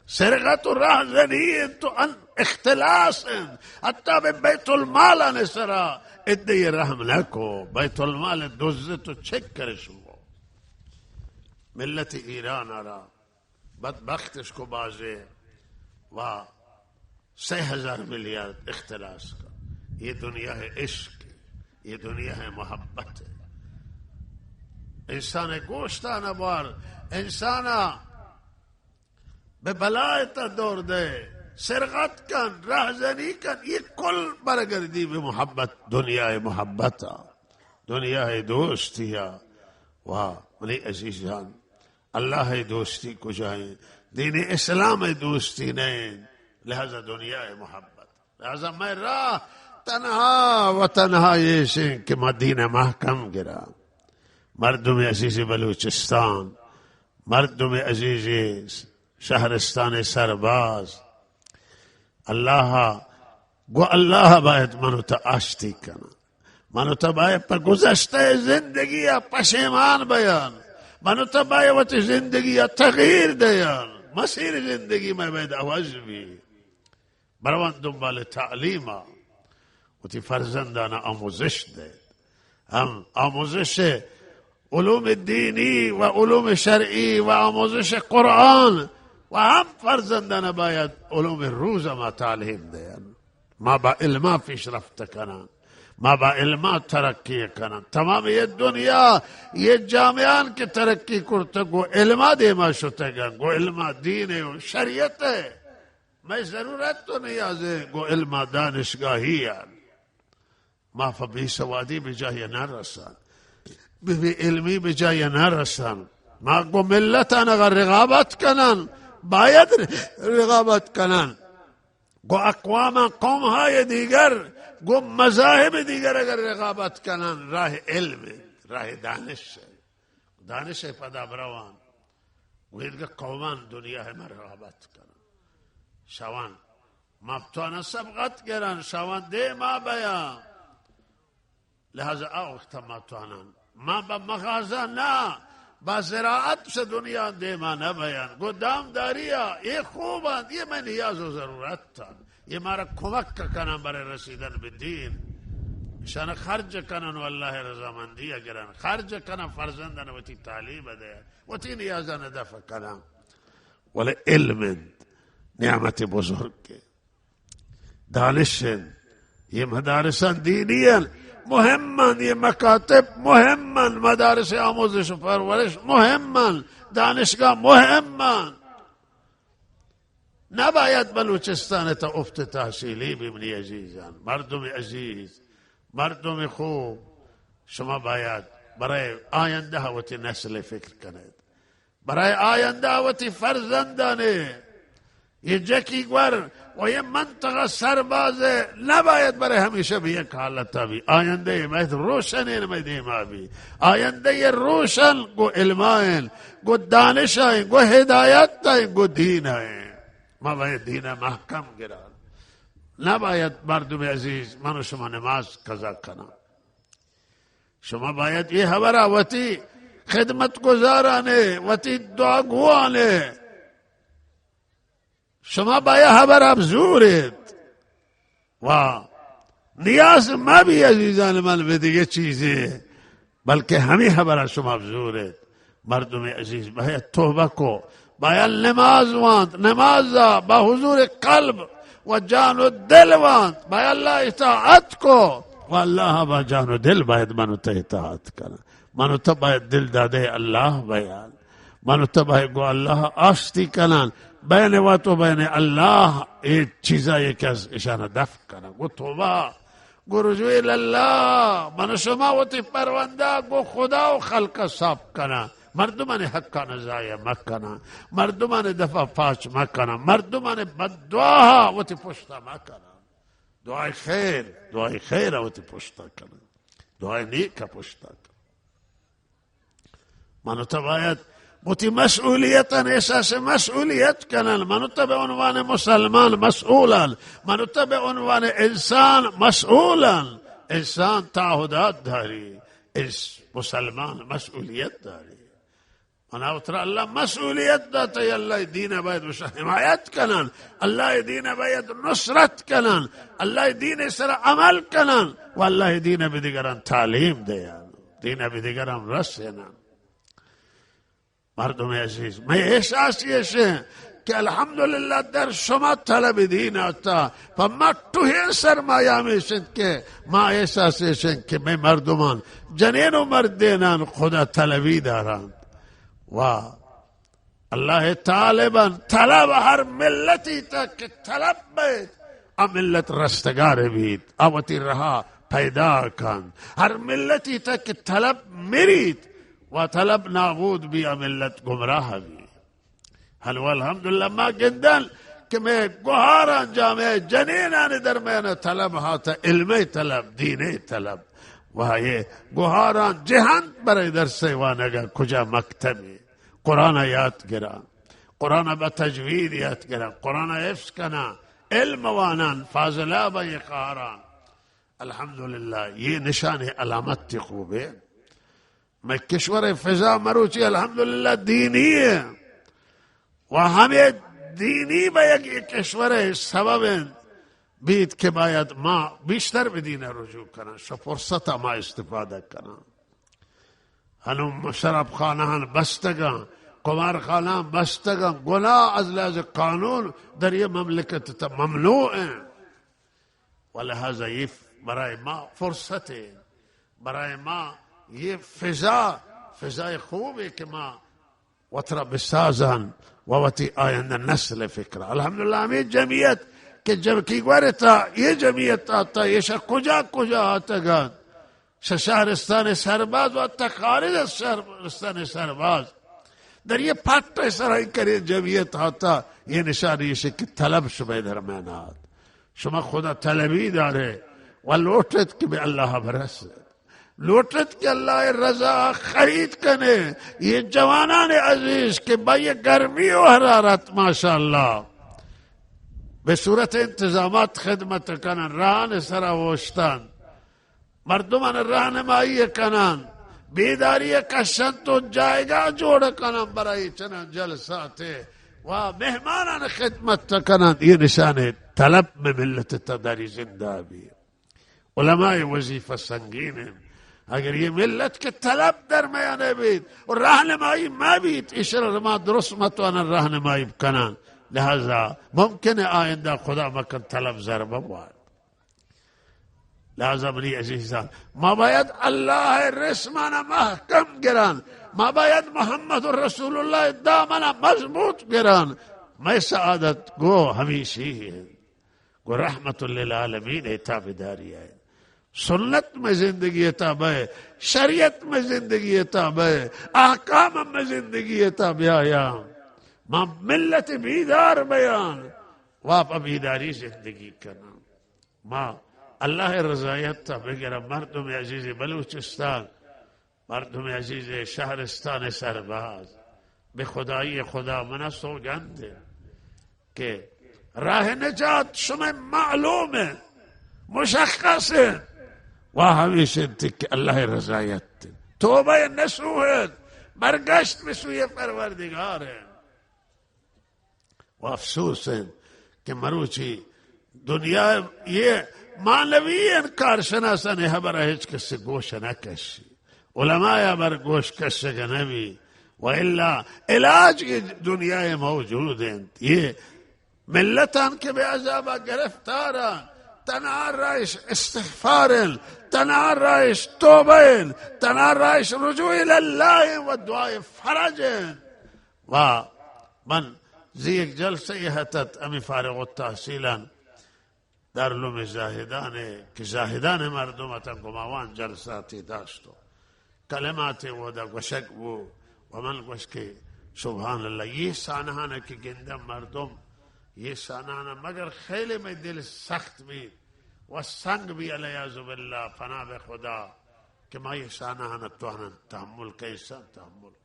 سرقت و راہزنی ہیں تو اختلاس ہیں حتی به بیت المال نسرا ادهی رحم نکو بیت المال دوزه تو چک کرے شما. ملت ایران را بدبختش کو بازے و 3000 میلیارد اختلاس کا. یہ دنیا ہے عشق یہ دنیا ہے محبت ہے. انسان گوشتانہ بار انسانا به بلایتا دور دے سرقت کن راہزنی کن یہ کل برگردی به محبت دنیا محبتا دنیا دوستیا و ولی عزیزان اللہ دوستی کجائیں؟ دین اسلام دوستی نہیں، لہذا دنیا محبت. لہذا میں راہ تنہا و تنہا یہ سے کہ مدینہ محکم گرا. مردم عزیز بلوچستان، مردم عزیز شهرستان سرباز، اللہ باید منو تا آشتی کنا، منو تا باید پر گذشته زندگی پشیمان بیان، منو تا باید وقت زندگی تغییر دیان، مسیر زندگی میں باید عوض بھی. بروان دنبال تعلیمہ وقتی فرزندانہ آموزش دید. هم آموزش علوم دینی و علوم شرعی و آموزش قرآن و هم فرزندان باید علوم روز ما تعلیم دهند. ما با علما پیشرفت کنند، ما با علما ترقی کنند. تمام یہ دنیا یہ جامعان کے ترقی کرتے گو علما دیما شتگن، گو علما دین و شریعت ہے. میں ضرورت تو نہیں آزے گو علما دانشگاہی ہے. ما فبی سوادی بجای نرسان، بی علمی بجای نرسان. ما گو ملتان اگر رقابت کنن باید رقابت کنن. گو اقوام قوم های دیگر، گو مذاہب دیگر اگر رقابت کنن، راہ علم، راہ دانش، دانش پدا بروان. وید که قومان دنیا ہے میں رقابت کنن. شوان ما بتوانا سبقت گرن، شوان دے ما بیان. لہذا آوقت ما توانن ما با مغازہ نا با زراعت سے دنیا دے ما نبیان. گو دام داریا یہ خوبان، یہ میں نیاز و ضرورت تھا، یہ مارا کمک کنن برای رسیدن بدین. شان خرج کنن واللہ رضامندی گرن، خرج کنن فرزندن وتی تعلیم دے، وتی نیازن دفع کنن. ولی علم نعمت بزرگ دانش، یہ مدارسان دینیان مهمن، یہ مکاتب مهمن، مدارس آموزش و پرورش مهمن، دانشگاه مهمن. نباید بلوچستان تا افت تحصیلی ببینی عزیزان. مردم عزیز، مردم خوب، شما باید برای آینده وتی نسل فکر کنید، برای آینده وتی فرزندانه. یہ جکی گور و یہ منطقه سربازه نباید برای همیشه به یک حالت بی. آینده باید روشن این ما بی. آینده روشن گو علماین، گو دانشاین، گو هدایت، گو دیناین. ما باید دین محکم گران. نباید مردم عزیز من و شما نماز قضا کنم. شما باید یہ خبره وتی خدمت گزارانه، وتی دعاگوانه، شما باید خبر افزورید و نیاز ما بھی عزیزان من به دیگه چیزی بلکه همین خبر شما افزورید. مردم عزیز باید توبه کو، باید نماز واند، نماز با حضور قلب و جان و دل واند، باید الله اطاعت کو و الله با جان و دل باید منو تا اطاعت کنه. منو تا باید دل داده الله بیان، منو تا باید گو الله آشتی کنن بین و تو بین الله. یہ چیزا یک از اشانه دفع کنن. گو توبه، گو رجوع الله. من شما وتی پرونده گو خدا و خلق صاف کنن. مردمان حقا ضایع مکنن، مردمان دفع پاچ مکنن، مردمان بددعاها وتی پشتا مکنن. دعای خیر، دعای خیر وتی پشتا کنن، دعای نیک پشتا کنن. منو تا باید وتی مسئولیتا احساس مسئولیت کنن. منو تا به عنوان مسلمان مسئولن، منو تا به عنوان انسان مسئولن. انسان تعهدات داری، مسلمان مسئولیت داری. مناوتر الله مسئولیت داتا. الله دین باید حمایت کنن، الله دین باید نصرت کنن، الله دین سر عمل کنن و الله دین به دیگران تعلیم دیان، دین به دیگران رسینن. مردم عزیز میں احساس یہ سے کہ الحمدللہ در شما طلب دین آتا و ما توی سرمایه میشن که ما احساس یشن که میں مردمان جنین و مردینان خدا طلبی دارند و الله طالبا طلب هر ملتی تا که طلب بید ملت رستگار بید، آوتی رها پیدا کن. هر ملتی تا که طلب میرید و طلب نابود بیا ملت گمراه بی. هل والحمدلله ما گندن که می گوهاران جامعه جنینان در میان طلب هاتا علمی طلب دینی طلب و یه گوهاران جهان برای در سیوانگا کجا مکتبی قرآن یاد گران، قرآن با تجوید یاد گران، قرآن حفظ کنا، علم وانان فاضلہ با یہ قهاران. الحمدللہ یہ نشان علامت خوبه. میں کشور فضا مروچی الحمدللہ دینی ہے و ہمیں دینی با یک کشور سبب بیت که باید ما بیشتر به دین رجوع کنن، شو فرصت ما استفاده کنن. هنوم شراب خانهان بستگان، قمار خانهان بستگان، گناه از لحاظ قانون در یہ مملکت ممنوع ہیں. ولہذا یہ برای ما فرصت ہے، برای ما یہ فضای خوب ہے کہ ما وطرہ بسازن و وطی آینده نسل فکر. الحمدللہ ہمیں جمعیت کہ جب کی گوارتا یہ جمعیت آتا یہ کجا کجا آتا گا شهرستان سرباز و حتی خارج از شهرستان سرباز در یہ پاٹ سرائی کرے جمعیت آتا. یہ نشانی ہے کہ طلب شما در میناد شما خدا طلبی داره و لوٹت کہ بے اللہ برس لوٹت کہ اللہ رضا خرید کنے. یہ جوانان عزیز کہ با یہ گرمی و حرارت ماشاءاللہ به صورت انتظامات خدمت کنن، راهن سراوشتن، مردمان راهنمایی کنن، بیداری کشن تو جایگاه جوڑ کنن برای چنان جلسات و مهمانان خدمت کنن. یہ نشان طلب میں ملت تداری زندہ بھی. علماء وظیفہ سنگین ہیں. اگر یہ ملت کے طلب در میانه بید و راهنمایی ما بید اشارہ ما درست متوانن راهنمایی کنن. لہذا ممکن ہے آئندہ خدا مکن طلب ضربہ بواد. لہذا منی عزیزان ما باید اللہ رسمانا محکم گران، ما باید محمد رسول اللہ دامنا مضبوط گران. میں سعادت گو ہمیشی ہے گو رحمت للعالمین اتابداری ہے. سنت میں زندگی تابع ہے، شریعت میں زندگی تابع ہے، احکام میں زندگی تابع ہے. ما ملت بیدار بیان واپ بیداری زندگی کرنا. ما اللہ رضایت تا بگرم مردم عزیز بلوچستان، مردم عزیز شهرستان سرباز به خدایی خدا من سوگند که راه نجات شما معلومه مشخص ہے و همیشه تک اللہ رضایت توبه نسوح برگشت به سوی پروردگار ہے. و افسوس ہے کہ مروچی دنیا یہ معنوی کارشناسان خبر هیچ کسی گوش نکشی، علماء بر گوش کشگ نبی و الا علاج کی دنیا موجود ہیں. یہ ملتان کے بے عذابہ گرفتاران تنها رایش استغفار، تنها رایش توبه، تنها رایش رجوع الالله و دعای فرج. و من زی یک جلسه حتت امی فارغ التحصیلان در علوم زاهدانه که زاهدان مردمتن گماوان جلساتی داشتو کلماتی و دا گوشک بو و من گوش که سبحان الله یہ سانهانه که گنده مردم یہ سانهانه مگر خیلی میں دل سخت بھی و سنگ بھی علیاذ بالله پناہ به خدا که ما یہ سانهانه توانن تحمل کیسان تحمل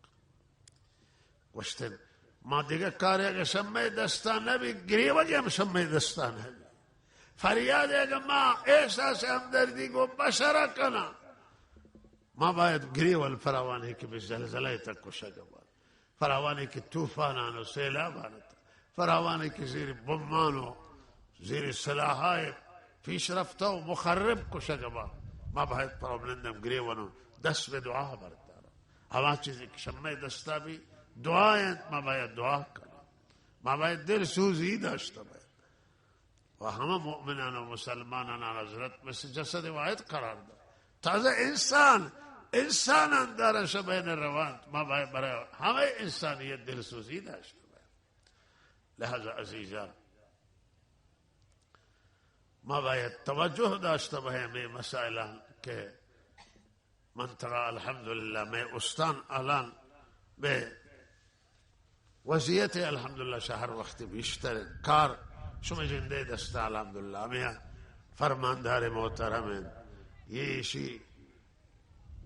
گوشتن ما دیگه کاری اگه شمه دستان نبی گریوگی هم شمه دستان نبی فریاد اگه ما احساس همدردی کو بشره کنم ما باید گریول فراوانی که به زلزله تک کشگه باید، فراوانی که توفانان و سیلابان، فراوانی که زیر بمان و زیر سلاحای پیشرفته و مخرب کشگه باید. ما باید پرابلندم گریولو دست به دعا بردارم. اما چیزی که شمه دستا بی دعایند ما باید دعا کنم، ما باید دل سوزی داشته باید و همه مؤمنان و مسلمانان حضرت مثل جسد واحد قرار دار. تازه انسان دارن شبین روان ما باید برای همه انسانیت دل سوزی داشته باید. لہذا عزیزان ما باید توجه داشته باید به مسائلان که منطقه الحمدلله میں استان الان به وضعیت الحمدلله شهر وقتی بیشتر کار شما جنده دست الحمدلله می فرماندار محترم یشی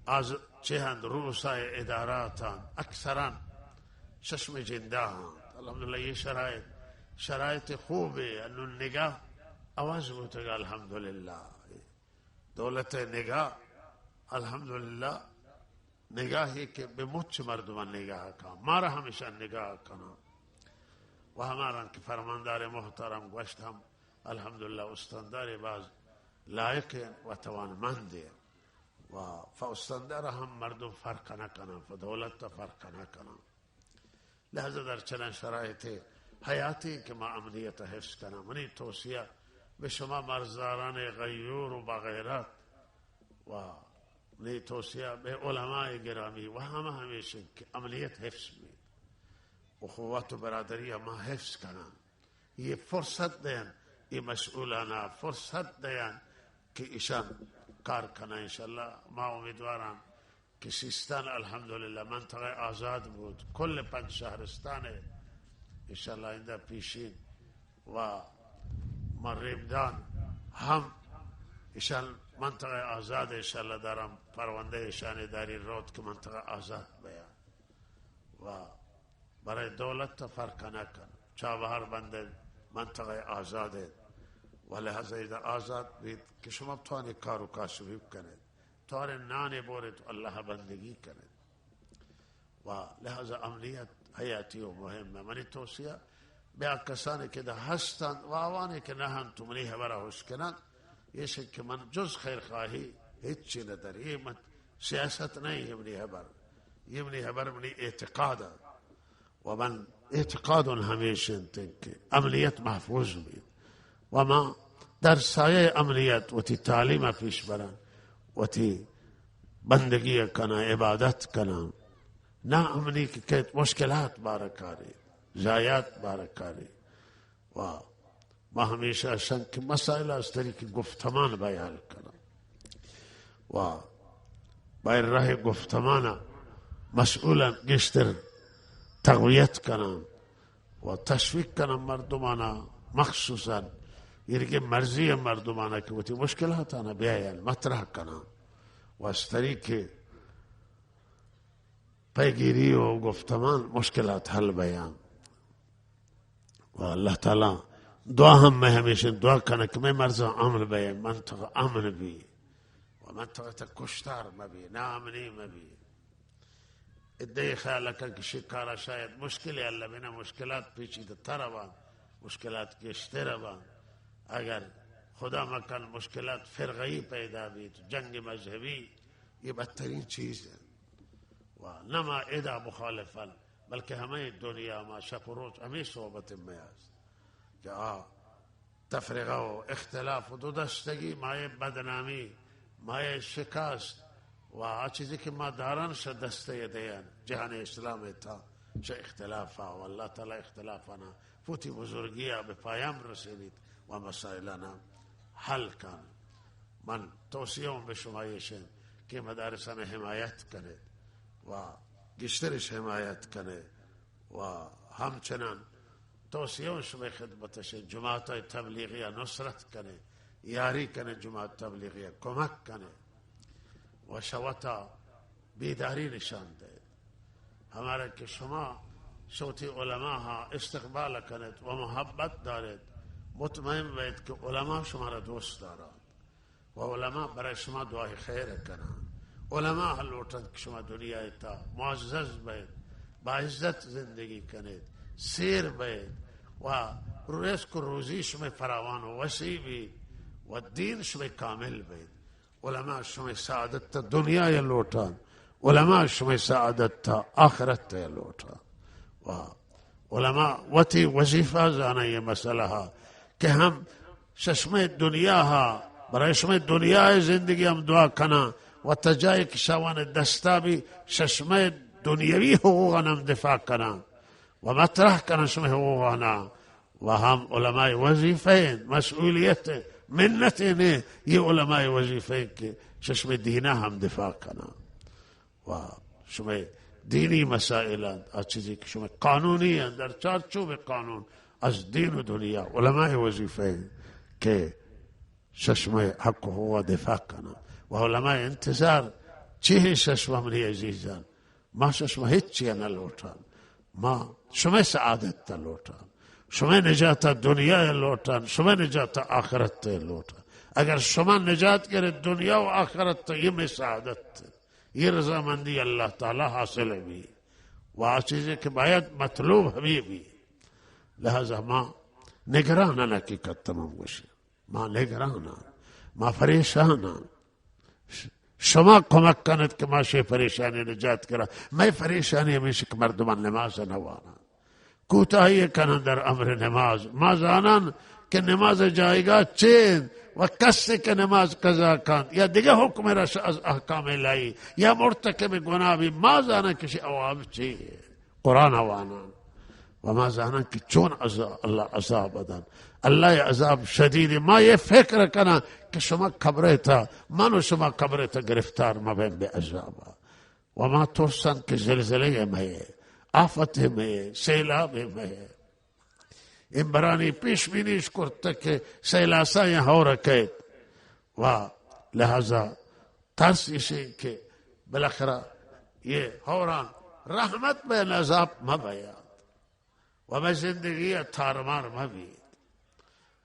از چهند روسای اداراتان اکثرا چشم جنده الحمدلله. یہ شرایط خوبه انو نگاه آواز بوتگا الحمدلله. دولت نگاه الحمدلله نگاهی که به مچ مردمان نگاه کن ما را همیشه نگاه کنم و ہمارا که فرماندار محترم گوشت هم الحمدلله استاندار باز لایق و توانمند و فاستاندار هم مردم فرق نکنن فدولت فرق نکنن. لہذا در چنین شرایط حیاتی که ما امنیت حفظ کنم. منی توصیه به شما مرزداران غیور و بغیرت و منی توصیه به علماء گرامی و همیشه که امنیت حفظ بید اخوات و برادری ما حفظ کنن. یہ فرصت دین یہ مسئولانا فرصت دین که ایشان کار کنن. انشاءالله ما امیدوارم که سیستان الحمدلله منطقه آزاد بود کل 5 شهرستان انشاءالله اینده پیشین و مریمدان هم ایشان منطقه آزاد انشاءالله دارم پرونده ایشان داری رود که منطقه آزاد بیان و برای دولت فرق نکن چابهار بنده منطقه آزاده و لحظه ایده آزاد بید که شما بتوانی کار و کاسبی کنید توار نان بورید الله بندگی کنید و لحظه امنیت حیاتی و مهمه. منی توصیه به کسانی که ده هستند و آوانی که نهن تو منی خبره هوش کنند یه که من جز خیر خواهی هیچی نداری. یه من سیاست نہیں یه منی خبر منی اعتقاده و من اعتقاد همیشه که امنیت محفوظ بید و ما در سایه امنیت و تی تعلیم پیش برن و تی بندگی کنن عبادت کنن نه امنی که مشکلات بارکاری زایات بارکاری و ما همیشه اشن که مسائل از طریق گفتمان بیان کنن و باید راه گفتمان مسئولا گشتر تقویت کنن و تشویق کنن مردمانا مخصوصا یعنی که مرزی مردمانا که وتی مشکلاتانا بیاین مطرح کنن و از طریق پیگیری و گفتمان مشکلات حل بیان و اللہ تعالی دعا هم میں ہمیشہ دعا کنه که میں مرزا امن بیان منطقه امن بی و منطقه کشتار مبی نامنی مبی ادعی خیال کن که شکارا شاید مشکلی اللہ بنا مشکلات پیچیده تر مشکلات کشتر اگر خدا مکن مشکلات فرقی پیدا بید جنگ مذهبی یہ بدترین چیز ہے و نما ادا مخالفا بلکہ ہمیں دنیا ما شب و روز ہمیں صحبت میں است کہ تفرقه و اختلاف و دو دستگی مایه بدنامی مایه شکست و چیزی که ما دارن شد دسته دیان جهان اسلام تا چه اختلافا و اللہ تعالی اختلافنا فوتی بزرگیه به پایام رسیدید و مسائلنا حل کن. من توصیهم به شما یشن که مدارسان حمایت کنه و گشترش حمایت کنه و همچنان توصیهم شما خدمتش جماعت تبلیغیه نصرت کنه یاری کنه جماعت تبلیغیه کمک کنه و شوتا بیداری نشان ده ہمارا کہ شما صوتی علماء ها استقبال کنید و محبت دارید مطمئن بید که علماء شما را دوست دارند و علماء برای شما دعای خیر کنند. علماء لوٹند که شما دنیا تا معزز بید با عزت زندگی کنید سیر بید و رزق و روزی شما فراوان و وسیع بید و دین شما کامل بید. علماء شما سعادت تا دنیا لوٹند علماء شما سعادت تا آخرت تا لوٹند و علماء وتی وظیفه زانه یہ مسئلہ ها که هم ششمه دنیا ها برای شما دنیا زندگی هم دعا کنن و تجایی که شوان دستابی ششمه دنیوی حقوقا هم دفاع کنن و مطرح کنن شما حقوقا و هم علماء وظیفه مسئولیت منت نه یہ علماء وظیفه که ششمه دینه هم دفاع کنن. و شما دینی مسائل چیزی که شما قانونی در چارچوب قانون از دین و دنیا علماء وظیفه که شما حق و حقوق دفاع کنن و علماء انتظار چیه شما منی عزیزان ما شما هیچی نلوٹن ما شما سعادت لوٹن شما نجات دنیا لوٹن شما نجات آخرت لوٹن اگر شما نجات کرے دنیا و آخرت یہ میں سعادت یہ رضامندی اللہ تعالی حاصل بھی وہ چیزیں کہ باید مطلوب بھی لہذا ما نگرانن حقیقت تمام گوشی ما نگرانن ما پریشانن شما کمک کنید که ما شی پریشانی نجات کرا میں پریشانی ہمیشہ کہ مردمان نماز نوانن کوتاہی کنن در امر نماز ما زانن کہ نماز جائے گا چین و کسی که نماز قضا کند یا دیگه حکم رش از احکام الهی یا مرتکب گناه بھی ما زانن کسی عواب چیه قرآن وانان و ما زانن که چون اللہ عذاب دن اللہ عذاب شدید ما یہ فکر کنا کہ شما قبره تا منو شما قبره تا گرفتار مبین بے عذابا و ما ترسن که زلزله میں آفت میں سیلاب میں این برانی پیش بینیش کرتا کہ سیلاسا یہاں ہو رکھے و لہذا ترس اسی کہ بالاخرہ یہ ہوران رحمت بین عذاب مبیاد و میں زندگی تارمار مبید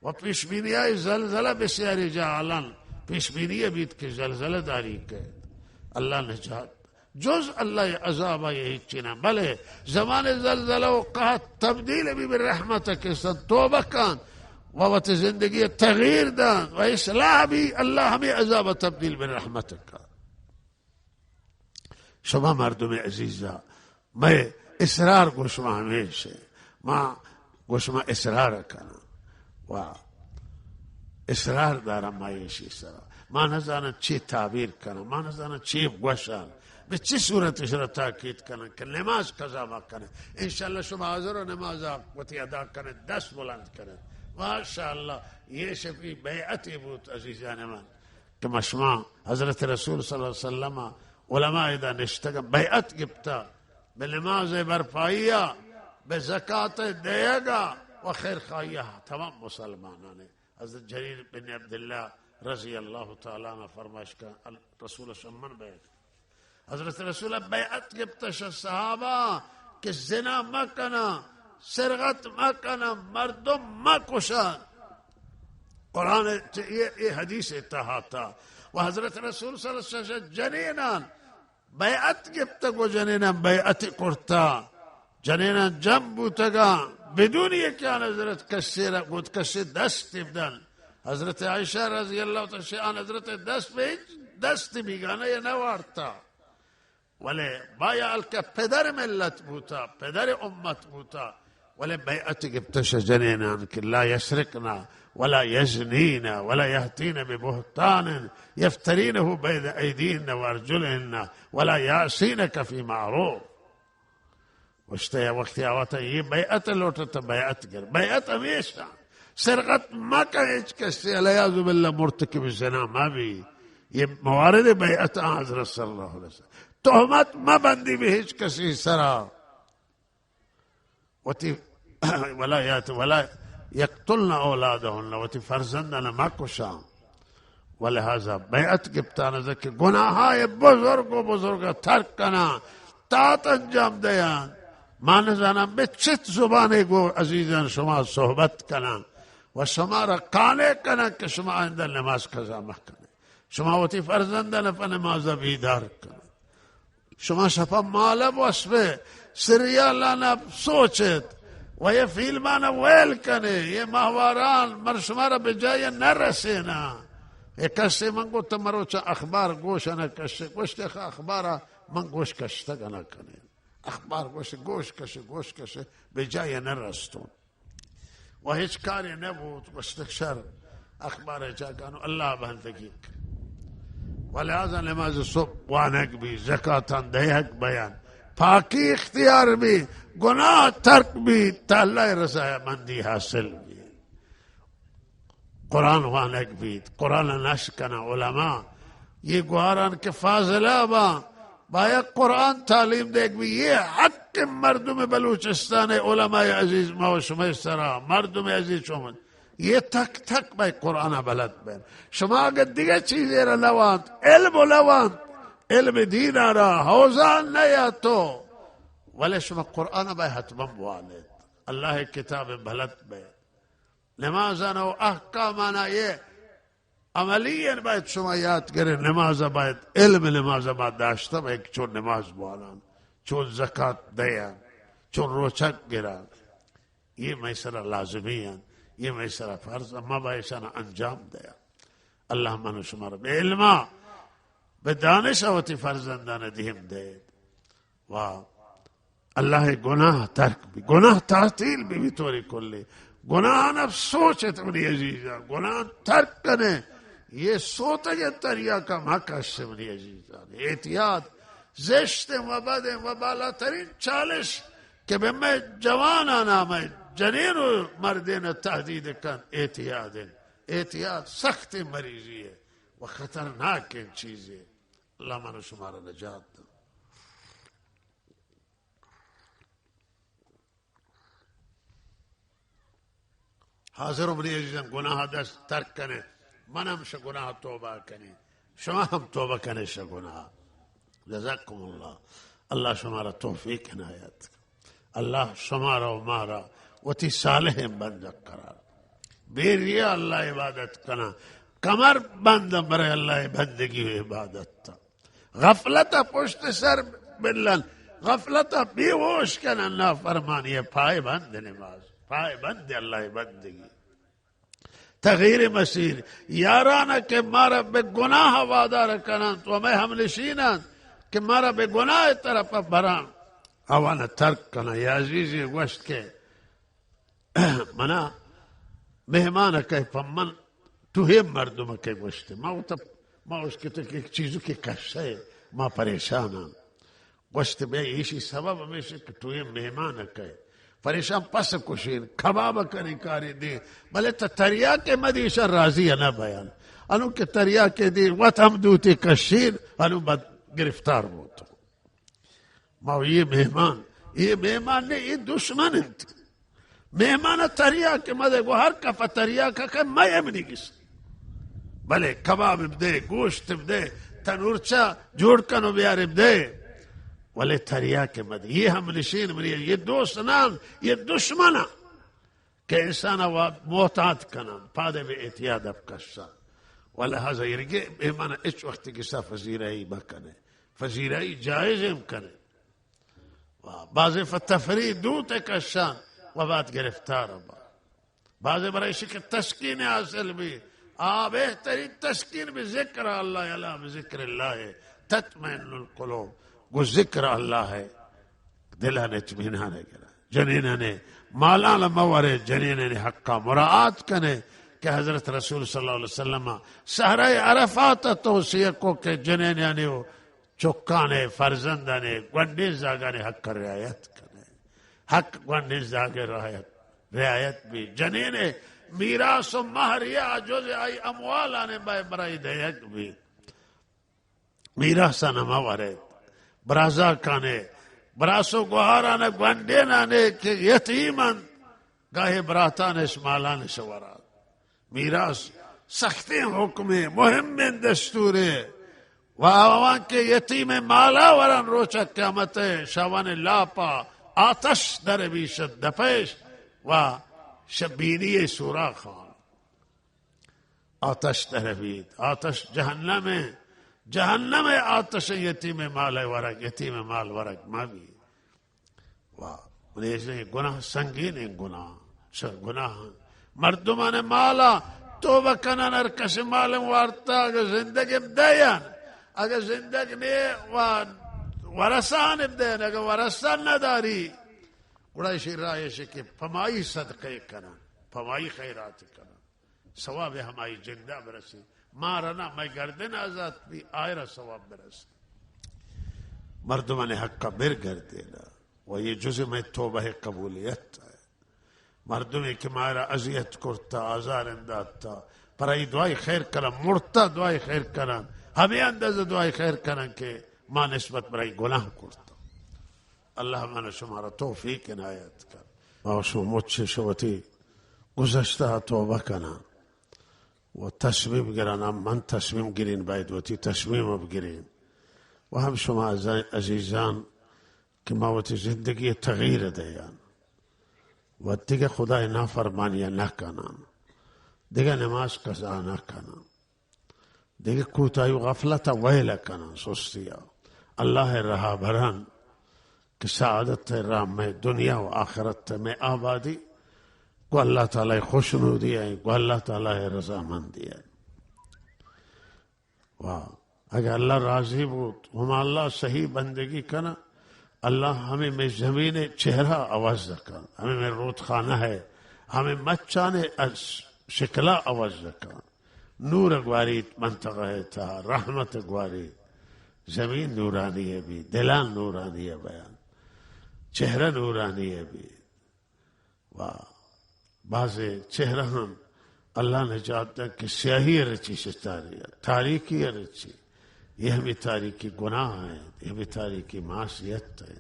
و پیش بینی آئی زلزلہ بسیاری جعلن پیش بینی بیت کہ زلزلہ داری کہ اللہ نجات جز اللہ عذاب یہی چینا بلے زمان زلزلہ و قحط تبدیل بھی بالرحمت کے ساتھ توبہ کن وقت زندگی تغییر دان و اصلاح بھی اللہ ہمیں عذاب تبدیل بالرحمت کا شما مردم عزیزہ میں اصرار گوشما ہمیشہ ما گوشما اصرار کنا و اصرار دارم مایشی سرا ما نزانا چی تعبیر کنا ما نزانا چی گوشان به چی صورتش را تاکید کنن که نماز قضا ما کنن انشاءاللہ شما حاضر و نماز وقتی ادا کنن دست بلند کنن ماشاءاللہ یہ شفی بیعتی بود عزیزان من که ما شما حضرت رسول صلی اللہ علیہ وسلم علماء دا نشتگم بیعت گبتا به نماز برپائیہ به زکاة دیگا و خیر خواهیہ تمام مسلمانان حضرت جریر بن عبداللہ رضی اللہ تعالی عنہ فرمائش کا رسول شمن بیعت حضرت رسول بیعت گبتش صحابہ کہ زنا مکنا سرقت مکنا مردم مکشن قرآن یہ حدیث اتحاتا و حضرت رسول صلی اللہ علیہ وسلم جنینان بیعت گبتا کو جنینان بیعت کرتا جنینان جنبو تگا بدون یہ کہ حضرت کسی را بود کسی دست بدن حضرت عائشہ رضی اللہ تعالی حضرت دست بیگانه یا نوارتا ولی باید که پدر ملت بوتا پدر امت بوتا ولی بیعت گبتش جنینان که لا یسرقنا ولا یزنینا ولا یهتین ببهتان یفترینه بین ایدیهن و ارجلهن ولا یعصینک فی معروف وشتا وقتی آواتا یہ بیعت لوٹتا بیعت گر بیعت ہمیشہ سرقت مکہ ہیچ کسی علیہ باللہ مرتکب زنا ما بھی یہ موارد بیعت حضرت صلی اللہ علیہ وسلم تهمت ما بندی به هیچ کسی سرا ولا يقتلن اولادهن وتی فرزندن ما کشان ولهذا بیعت گبتان که گناههای بزرگ و بزرگ ترک کنن تات انجام دیان ما نزانم به چه زبانی گو عزیزان شما صحبت کنن و شما را قانع کنن که شما آینده نماز قضا مکنه شما وتی فرزندن فنماز بیدار کنن شما شفا مالب وصفه سریالانا سوچت و یہ فیلمانا ویل کنے یہ ماہواران مر شما را بجای نرسینا یہ کسی من گو تمروچا اخبار گوشنا کشی گوشت اخبارا من گوش کشتگنا کنے اخبار گوش کشی بجای نرستون و هیچ کاری نبود گوشت شر اخبار جاگانو اللہ بندگی ولہذا نماز صبح وانک بھی زکاة دیہک بیان پاکی اختیار بھی گناہ ترک بھی تا اللہ رضا مندی حاصل بھی قرآن وانک بھی قرآن نشکنا علماء یہ گواران کے فاضلہ با باید قرآن تعلیم دے کہ یہ حق مردم بلوچستان علماء عزیز ما و شما سرا مردم عزیز شما یہ تک تک باید قرآن بلد بین. شما اگر دیگه چیزی را لواند علم و لواند علم دین را حوزان نیا تو ولی شما قرآن باید حتما بوالد اللہ کتاب بلد بین. نمازنا و احکامنا یہ عملیاً باید شما یاد کرے. نماز باید علم نماز باید داشته باید چون نماز بوالان چون زکات دیان چون روچک گران یہ میسر لازمی ہیں یہ میسر فرض اما باید انجام دیا. اللہ منو شما را به علما به دانش آوتی فرزندان دیم دید و اللہ گناہ ترک بھی گناہ تعطیل بھی طوری کلی گناہ نب سوچت منی عزیزان گناہ ترک کنے یہ سوتا یہ تریا کا مکش منی عزیزان. احتیاط زشت و بد و بالاترین چالش کہ به میں جوانانا میں جنین و مردین تحدید کن احتیاط سخت مریضی ہے و خطرناک چیز ہے. اللہ منو شمارا نجات دو. حاضر عمری عزیزان گناہ دست ترک کنے منم شا گناہ توبہ کنے شما ہم توبہ کنے شا گناہ. جزاکم اللہ. اللہ شمارا توفیق عنایت اللہ شمارا و مارا وتی صالح بندہ قرار بیریا اللہ عبادت کنا کمر بند برے اللہ بندگی و عبادت تا غفلتا پشت سر بلن غفلتا بیوش کنا نافرمانی پائے بند نماز پائے بند اللہ بندگی تغییر مسیر یارانا کہ مارا بے گناہ وعدہ رکنان تو میں ہم نشینان کہ مارا بے گناہ طرف بران اوانا ترک کنا. یا عزیزی گوشت کے منا مہمان کہے پمن تو ہی مردم کے گوشت ما اس کے تک ایک چیزوں کی کشت ہے ما پریشانان گوشت بے ایشی سبب ہمیشہ کہ تو ہی مہمان کہے پریشان پس کشین کباب کنی کاری دی بلے تا تریا کے مدیشہ راضی ہے نا بیان انو کے تریا کے دی وط ہم دوتی کشین انو بد گرفتار ہوتا ماو یہ مہمان نے یہ دشمن ہے مہمان تریا کے مدے گو ہر کفا تریا کا کہ میں امنی کس بلے کباب بدے گوشت بدے تنورچا جوڑ کنو بیار بدے ولی تریا کے مدے یہ ہم نشین مریہ یہ دوستنان یہ دشمنا کہ انسانا محتاط کنان پادے بے احتیاد اب کشا ولہذا یرگے مہمانا اچ وقت کسا فزیرائی بکنے فزیرائی جائز ہم کنے بعض فتفرید دوتے کشان و بعد گرفتار با بعض برایشی کہ تسکین حاصل بھی بہترین تسکین بھی ذکر اللہ علیہ بذکر اللہ تطمئن القلوب گو ذکر اللہ ہے دلہ نے اطمینان ہے جنینہ نے مالان موارے جنینہ نے حقا مراعات کنے کہ حضرت رسول صلی اللہ علیہ وسلم سہرہ عرفات توصیہ کو کہ جنینہ نے چکانے فرزندانے گونڈی زاگانے حق کا رعایت کنے حق گونڈی زاگے رعایت بھی جنینے میراث و مہریہ جوز آئی اموالانے بائے برائی دیگ بھی میراثانا موارد برازا کانے براسو گوھارانے گونڈینانے کہ یتیمن گاہے براتانے اسمالانے شورات میراث سختی حکمیں مہمین دستورے وآوان کے یتیم مالا ورن روچا قیامت شوان لاپا آتش در بیشت دپیش و شبینی سورا خان آتش در بید آتش جہنم آتش یتیم مال ورگ یتیم مال ورگ مابی انہیں گناہ سنگین گناہ مردمان مالا توبہ کنن ارکش مالم وارتا اگر زندگی بدیان اگر زندگی میں ورسان ابدین اگر ورسان نداری قرائشی رائشی کہ پمائی صدقے کنن پمائی خیرات کنن ثواب ہمائی جندہ برسی مارنا میں گردن آزاد بھی آئرہ ثواب برسی مردمان حق کا بر گردینا و یہ جزء میں توبہ قبولیت ہے مردمی کہ مارا عذیت کرتا آزار انداتا پر ای دعائی خیر کرن مرتا دعائی خیر کرن ہمیں انداز دعائی خیر کرن کہ ما نسبت برای گناه کرد. الله من شما را توفیق عنایت کرد. ما شما متشوتی گذشته توبه کنن و تصمیم گیرن. من تصمیم گیرین باید وتی تصمیم بگیرین و هم شما عزیزان که موت زندگی تغییر دیان و دیگه خدای نافرمانی نکنن، دیگه نماز قضا نکنن، دیگه کوتاهی و غفلت ویل کنن، سستیا الله رها برن کہ سعادت رام میں دنیا و آخرت میں آبادی کو اللہ تعالی خوشنودی ہے، کو اللہ تعالی رضامندی ہے. اگر اللہ راضی بود ہم اللہ صحیح بندگی کنا، اللہ ہمیں میں زمین چہرہ آواز کن، ہمیں میں رود خانہ ہے، ہمیں مچان شکلا آواز کن، نور گواری منطقہ تھا، رحمت گواری، زمین نورانی ہے بھی، دلان نورانی ہے بیان، چہرہ نورانی ہے بھی. بعض چہرہ ہم اللہ نے چاہتا ہے کہ سیاہی رچی سے تاریکی رچی، یہ ہمیں تاریکی گناہ ہے، یہ ہمیں تاریکی معصیت ہے.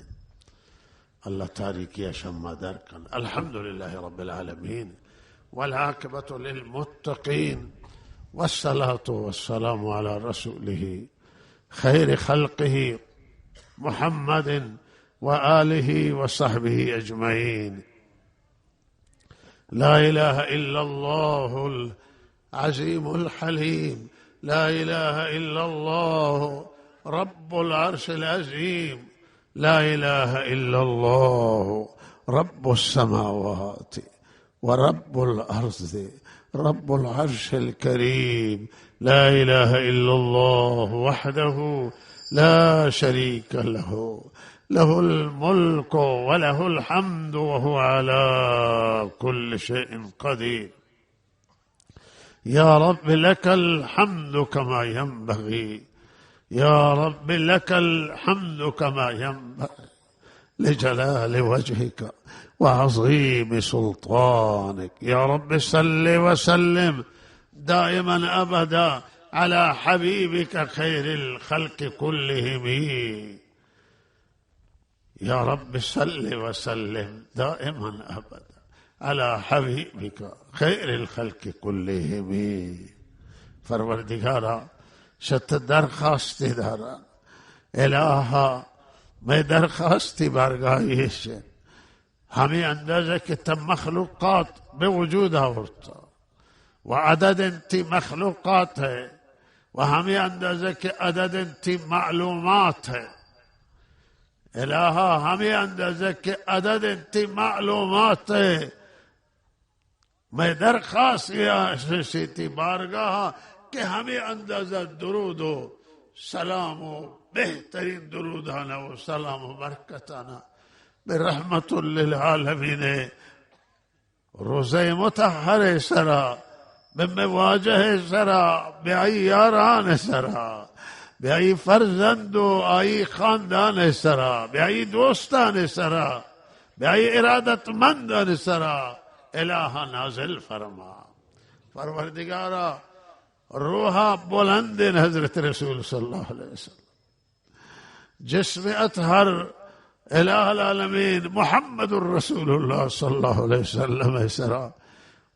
اللہ تاریکی شمع در کن. الحمدللہ رب العالمین والعاقبۃ للمتقین والصلاة والسلام على رسوله خیر خلقه محمد وآله وصحبه أجمعين. لا إله إلا الله العظيم الحليم، لا إله إلا الله رب العرش العظيم، لا إله إلا الله رب السماوات ورب الأرض رب العرش الكريم، لا إله إلا الله وحده لا شريك له، له الملك وله الحمد وهو على كل شيء قدير. يا رب لك الحمد كما ينبغي، يا رب لك الحمد كما ينبغي لجلال وجهك وعظيم سلطانك. يا رب صل وسلم دائما أبدا على حبيبك خير الخلق كلهم. يا رب صل وسلم دائما أبدا على حبيبك خير الخلق كلهم. پروردگارا شت درخواستی دارم، الها میں درخواستی بارگاهی سے ہمیں اندازہ کہ تم مخلوقات بے وجود آورتا و عدد انتی مخلوقات ہے و ہمیں اندازہ کہ عدد انتی معلومات ہے. الہا ہمیں اندازہ کہ عدد انتی معلومات ہے. میں درخواست سی بارگاہ کہ ہمیں اندازہ درود و سلام و بہترین درود آنا و سلام و برکت آنا برحمت للعالمین روزہ مطہر سرا بمواجہ سرا بیائی یاران سرا بیائی فرزند و آئی خاندان سرا بیائی دوستان سرا بیائی ارادت مندان سرا الہ نازل فرما. پروردگارا روحا بلند حضرت رسول صلی اللہ علیہ وسلم، جسم اطہر الہ العالمین محمد الرسول اللہ صلی اللہ علیہ وسلم سرا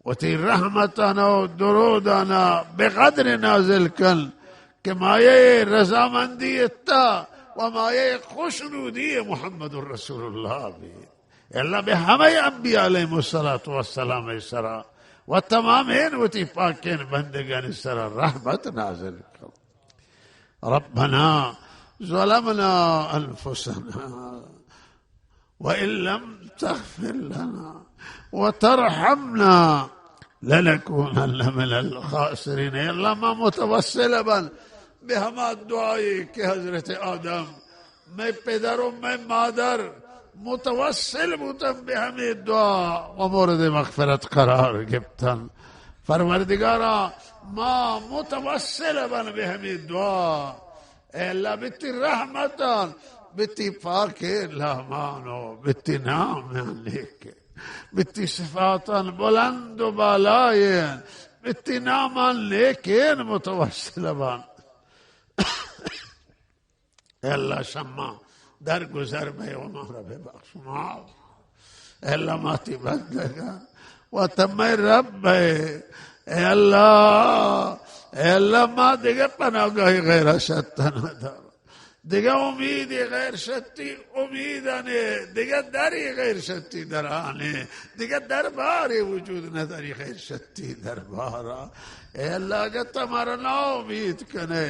وتی رحمتنا و درودنا بقدر نازل کن کہ مایہ رضامندی اتا و مایہ خوشنودی محمد الرسول اللہ بھی اللہ بے ہمیں انبیاء علیہ السلام سرا و تمامین وتی پاکین بندگان سرا رحمت نازل کن. ربنا ظلمنا انفسنا وإن لم تغفر لنا وترحمنا لنكونن من الخاسرين. اللہ ما متوسل بن بہما دعائی کہ حضرت آدم میں پدر و میں مادر متوسل بودن بہمی دعا و مورد مغفرت قرار گفتن. پروردگارا ما متوسل بن بہمی دعا اے اللہ بیتی رحمتان بیتی پاک لامانو بیتی نام لیکے بیتی صفاتان بلند و بالائین بیتی نامان لیکین متوسل بن अल्लाह शम्मा दर गुजर में उम्र बख्श माफ अल्लाह माती बंदगा व तमै रब अल्लाह मा दिगे पनागाही गैर शतन दिगे उम्मीद गैर शती उम्मीदने दिगे दरी गैर शती दराने दिगे दरबार वजूद न दरी गैर शती दरबारा अल्लाह के तुम्हारा ना उम्मीद कने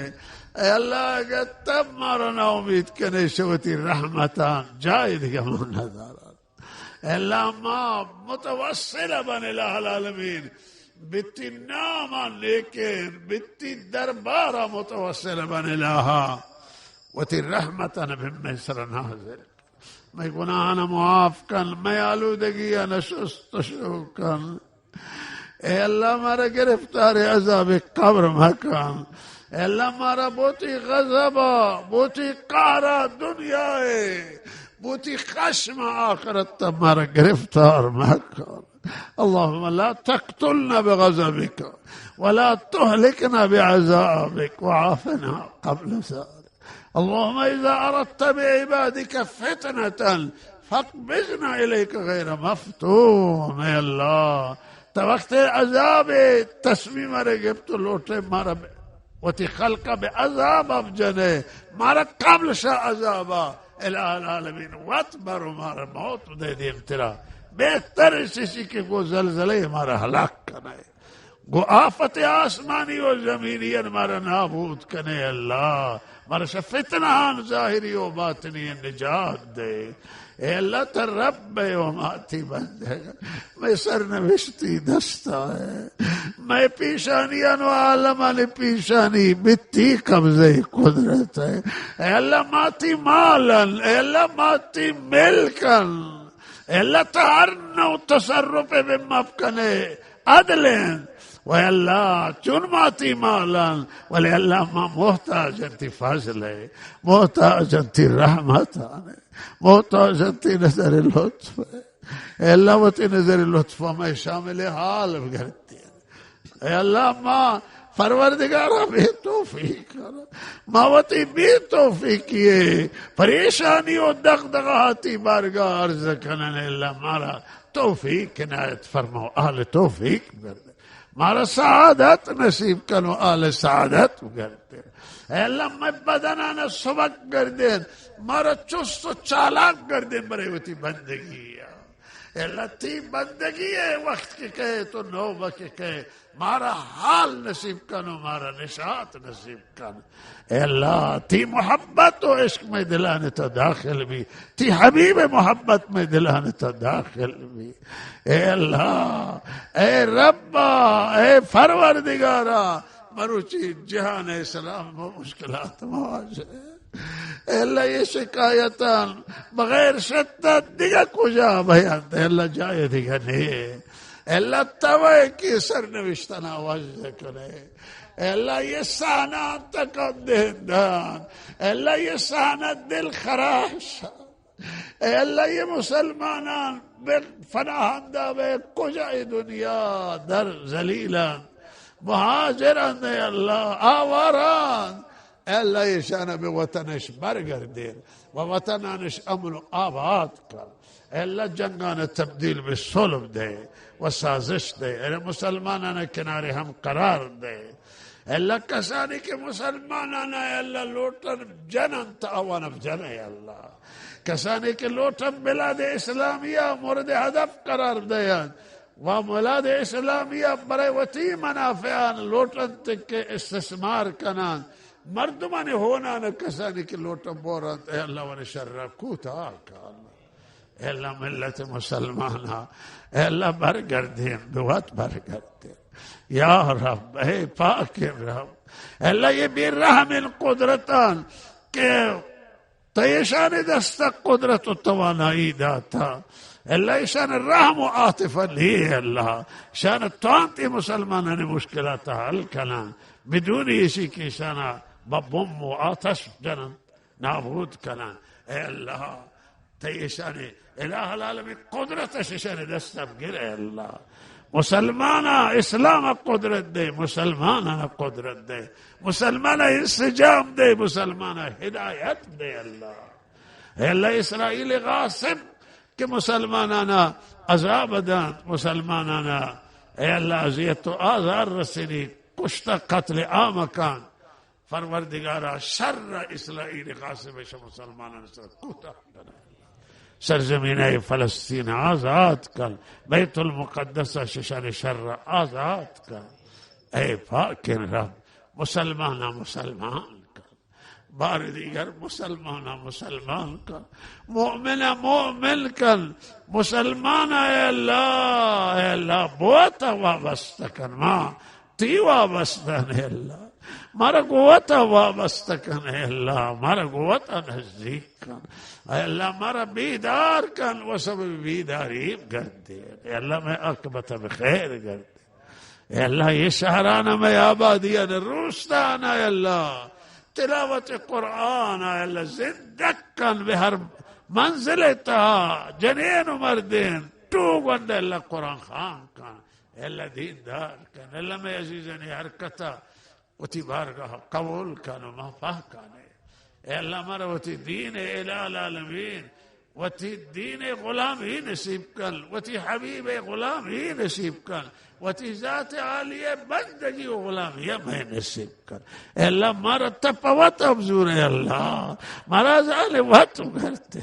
अल्लाह के तुम्हारा ना उम्मीद कने शवती रहमतान जाए दिगे नजारा अल्लाह मा मुतवस्सिल बन अलमीन बित्ती नामा लेकिन बित्ती दरबारा मुतवस्सिल बन लहा वती रहमतन बिम्मे सर नाज़िर मैं गुनाह न मुआफ कन मैं आलूदगी न शुस्तशुकन ए अल्लाह मारा गिरफ्तार अज़ाब कब्र मकान अल्लाह मारा बोती गज़बा बोती कारा दुनिया है बोती खश्म आखिरत तुम्हारा गिरफ्तार मकान اللهم لا تقتلنا بغضبك ولا تهلكنا بعذابك وعافنا قبل ذلك اللهم إذا أردت بعبادك فتنة فاقبضنا إليك غير مفتون يا الله توقت عذاب تسميم رجبت لوٹے مارا وتی خلق بعذاب افجنے مارا قبل شاء عذابا الہ العالمین واتبر مارا موت دے دی ابتلا بہتر اسی کے وہ زلزلے ہمارا ہلاک کرے گو آفت آسمانی و زمینی ہمارا نابود کرے اللہ ہمارا فتنہ ظاہری و باطنی نجات دے اے اللہ تا رب و ماتی بندے میں سرنوشتی دستا ہے میں پیشانیاں و عالمان پیشانی بتی قبضے قدرت ہے اے اللہ ماتی مالن اے اللہ ماتی ملکن اللہ تہرنا تصرف بمفکنے عدلین وے اللہ چون ماتی مالان ولی اللہ ما محتاج انتی فضل ہے محتاج انتی رحمت آنے محتاج انتی نظر لطف ہے اے اللہ وتی نظر لطف میں شامل حال بگرتی ہے اے اللہ ما پروردگارہ بھی توفیق کر ماوتی بھی توفیق کیے پریشانی و دغدغاتی بارگاہ عرض کرنے اللہ مارا توفیق عنایت فرماؤ اہل توفیق کر مارا سعادت نصیب کرو اہل سعادت کرتے اے اللہ میں بدنانا سبق کر دیں مارا چست و چالاک کر دیں برے ہوتی بندگی اے اللہ تی بندگی ہے وقت کے کہے تو نوبہ کے کہے مارا حال نصیب کرو مارا نشاط نصیب کرو اے اللہ تی محبت و عشق میں دلانے تا داخل بھی تی حبیب محبت میں دلانے تا داخل بھی اے اللہ اے ربا اے پروردگارا مروچی جہان اسلام و مشکلات مواجہ اے اللہ یہ شکایتان بغیر شدت دیگا کجا بیان دے اللہ جائے دیگا نہیں اے اللہ توے کی سرنوشتنا واجہ کرے اے اللہ یہ سانات تکت دہندان اے اللہ یہ سانت دل خراش اے اللہ یہ مسلمانان بے فناہندہ بے کجائے دنیا در ذلیلان مہاجران اے اللہ آواران اے اللہ یہ شانہ بے وطنش برگردین و وطنانش امن و آباد کر اے اللہ جنگان تبدیل بے صلح دے و سازش دے اے مسلمانان کنارے ہم قرار دے اے اللہ کسانی کے مسلمانان اے اللہ لوٹن جنن تعوان افجن اے اللہ کسانی کے لوٹن بلاد اسلامیہ مورد ہدف قرار دے و ملاد اسلامیہ برے وطی منافعان لوٹن تک کے استثمار کنان مردمان ہونا نہ کسانی کے لوٹن بوران اے اللہ ون شرکوتا آکا اے اللہ ملت مسلمانہ اے اللہ برگردین دوات برگردین یا رب اے پاک رب اے اللہ یہ بھی رحم قدرتان کہ تیشان دستک قدرت و توانائی داتا اللہ شان رحم و عاطفہ لی اللہ شان توانتی مسلمانہ نے مشکلات حل کنا بدون اسی کی شانہ ببم و آتش جنن نابود کنا اے اللہ تیشان الہ العالمین قدرت شان دستک گر اے اللہ مسلمانا اسلام قدرت دے، مسلمانا قدرت دے، مسلمانا انسجام دے، مسلمانا ہدایت دے اللہ. اے اللہ اسرائیل غاصب کہ مسلمانانا عذاب دان، مسلمانانا اے اللہ اذیت و آزار رسنی، کشتہ قتل عام کان. پروردگارا شر اسرائیل غاصب مسلمانانا سر کوتاہ کنا. سرزمین فلسطین آزاد کن، بیت المقدس ششان شر آزاد کن. اے پاک رب مسلمانا مسلمان کن، بار دیگر مسلمانا مسلمان کن، مؤمنا مؤمن کن، مسلمانا اے اللہ بوتا وابستہ کن، ماں تی وابستہ اے اللہ، مارا قوتا وابستہ کن اے اللہ، مارا قوتا نزدیک کن اے اللہ، مارا بیدار کن وسب بیداری کردے اے اللہ، میں عاقبت بخیر کردے اے اللہ. یہ شہرانا میں آبادیان روستانا اے اللہ، تلاوت قرآن اے اللہ زندگ کن بہر منزل تہا، جنین و مردین تو گوند اے اللہ قرآن خان کن اے اللہ، دین دار کن اے اللہ. میں عزیزانی حرکتا وتی بارگاہ قبول کن و محفاہ کن اے اللہ. مارا وتی دین الہ العالمین، وتی دین غلام ہی نصیب کن، وتی حبیب غلام ہی نصیب کن، وتی ذات عالیہ بندگی و غلامیہ میں نصیب کن اے اللہ. مارا تپوت ابزور اے اللہ، مارا از آنے وقت کرتے،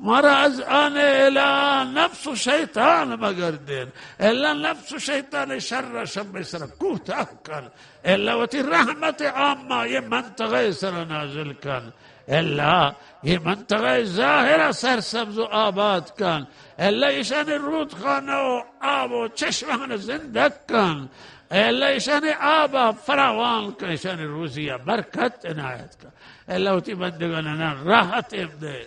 مارا از آنے الہ نفس و شیطان مگر دین اے اللہ. نفس و شیطان شر شب سر کوتاہ کن اے اللہ. وتی رحمت عامہ یہ منطقہ سر نازل کن اے اللہ. یہ منطقہ ظاہرہ سرسبز و آباد کن اے اللہ. ایشان رود خانہ و آب و چشمہ زندگ کن اے اللہ. ایشان آب فراوان کن، ایشان روزیہ برکت عنایت کن اے اللہ. وتی بندگاننا راحت دے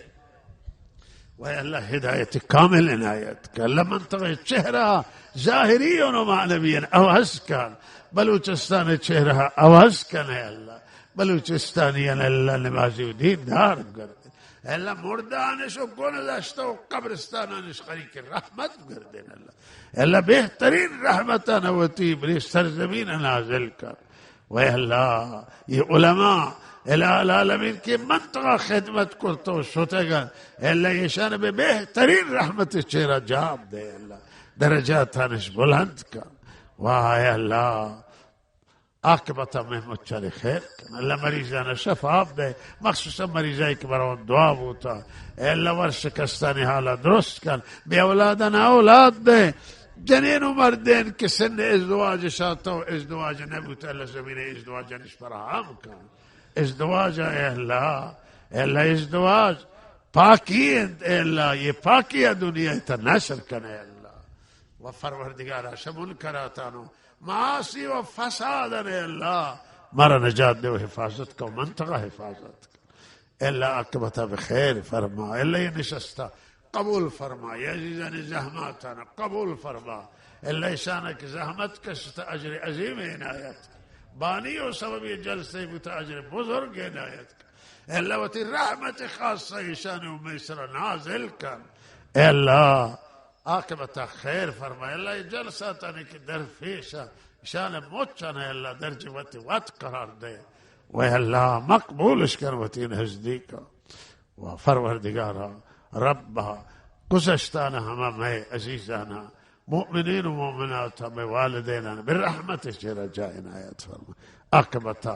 و اے اللہ ہدایت کامل عنایت کن اللہ. منطقہ چہرہ ظاہری و معنوی آواز کن، بلوچستان چہرہ آواز کن اے اللہ. بلوچستانیان اللہ نمازی و دین دار کردے اے اللہ. مردانش و گنزشتہ و قبرستانانش خریق رحمت کردے اللہ اے اللہ. بہترین رحمتان وتی بری سرزمین نازل کر و اے اللہ. یہ علماء الہ العالمین کی منطقہ خدمت کرتو شتگن اے اللہ. یہ شان بے بہترین رحمت چہرہ جاب دے اللہ، درجاتانش بلند کر واہ اے اللہ. عاقبت میں مچھر خیر کن اللہ. مریضان شفاف دے، مخصوصا مریضائی کے برون دعا ہوتا اے اللہ. ورشکستانی حالت درست کن، بے اولادنا اولاد دے، جنین و مردین کے سن ازدواج شاتا و ازدواج نبوتا اللہ زمین ازدواج نش فراہم کن. ازدواج اے اللہ، اے اللہ ازدواج پاکی اے اللہ. یہ پاکی دنیا تا نشر کن اے اللہ. و پروردگارا شمول کراتانو معاصی و فساد اے اللہ. مارا نجات دے و حفاظت کا، منطقہ حفاظت کا اے اللہ. عاقبت بخیر فرما اے اللہ. یہ نشستہ قبول فرما، یہ عزیزان زحماتانا قبول فرما اے اللہ. شانک زحمت کشت اجر عظیم عنایت بانی و سبب جلسے بتا اجر بزرگ عنایت اے اللہ. وتی رحمت خاصہ شان و میسر نازل کن اے اللہ. عاقبت خیر فرما اے اللہ. یہ جلسہ تانے کی درفیشہ شان موچن اے اللہ درج وقت وقت قرار دے و اے اللہ. مقبولش کر وتی نزدیکا و پروردگارا ربا. گزشتانا ہما میں عزیزانا مؤمنین و مؤمنات ہمیں والدینا برحمت شرع جا عنایت فرما. عاقبت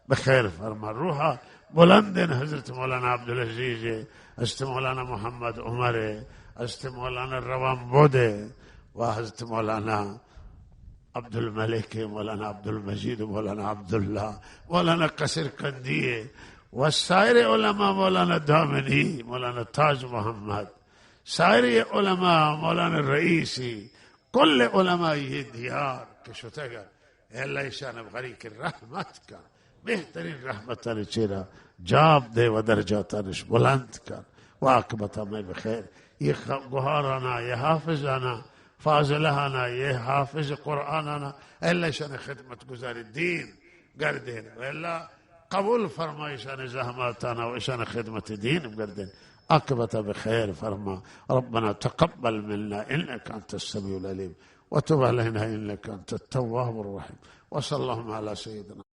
بخیر فرما. روحا بلندن حضرت مولانا عبدالعزیز، حضرت مولانا محمد عمر، حضرت مولانا روان بودے و حضرت مولانا عبد الملک، مولانا عبد المجید، مولانا عبداللہ، مولانا قصر قندیے و سائر علماء، مولانا دامنی، مولانا تاج محمد، سائر علماء، مولانا رئیسی، کل علماء یہ دیار کے شتگر اے اللہ. شان غریق رحمت کا بہترین رحمتان چیرا جاب دے و درجاتانش بلند کر و عاقبتا میں بخیر. یہ گہارانا، یہ حافظانا، فاضلہانا، یہ حافظ قرآنانا اے اللہ. شان خدمت گزاری دین گردین اے اللہ. قبول فرمائی شان زحماتانا و شان خدمت دین گردین. عاقبتا بخیر فرما. ربنا تقبل منا انك انت السميع العليم وتب علينا إنك أنت التواب الرحيم. وصلى اللهم على سيدنا